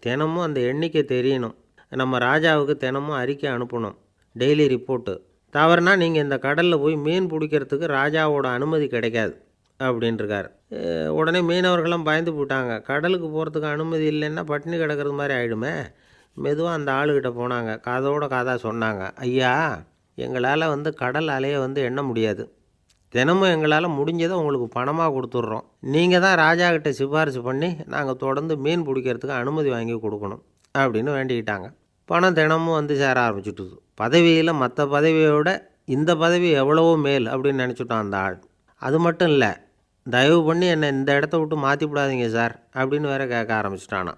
தினமும் அந்த எண்ணிக்கை தெரியணும். நம்ம ராஜாவுக்கு தினமும் அறிக்கை அனுப்பணும், டெய்லி ரிப்போர்ட்டு. தவறுனா நீங்கள் இந்த கடலில் போய் மீன் பிடிக்கிறதுக்கு ராஜாவோட அனுமதி கிடைக்காது அப்படின்ட்டுருக்காரு. உடனே மீனவர்கள்லாம் பயந்து போட்டாங்க. கடலுக்கு போகிறதுக்கு அனுமதி இல்லைன்னா பட்டினி கிடக்கிறது மாதிரி ஆகிடுமே. மெதுவாக அந்த ஆளுக்கிட்ட போனாங்க, காதோட காதாக சொன்னாங்க, ஐயா, எங்களால் வந்து கடல் அலையை வந்து எண்ண முடியாது. தினமும் எங்களால் முடிஞ்சதை உங்களுக்கு பணமாக கொடுத்துட்றோம். நீங்கள் தான் ராஜா கிட்ட சிபாரிசு பண்ணி நாங்கள் தொடர்ந்து மீன் பிடிக்கிறதுக்கு அனுமதி வாங்கி கொடுக்கணும் அப்படின்னு வேண்டிக்கிட்டாங்க. பணம் தினமும் வந்து சேர ஆரம்பிச்சுட்டுது. பதவியில் மற்ற பதவியோட இந்த பதவி எவ்வளவோ மேல் அப்படின்னு நினச்சிட்டான் அந்த ஆள். அது மட்டும் இல்லை, தயவு பண்ணி என்னை இந்த இடத்த விட்டு மாற்றி விடாதீங்க சார் அப்படின்னு வேற கேட்க ஆரம்பிச்சிட்டானா.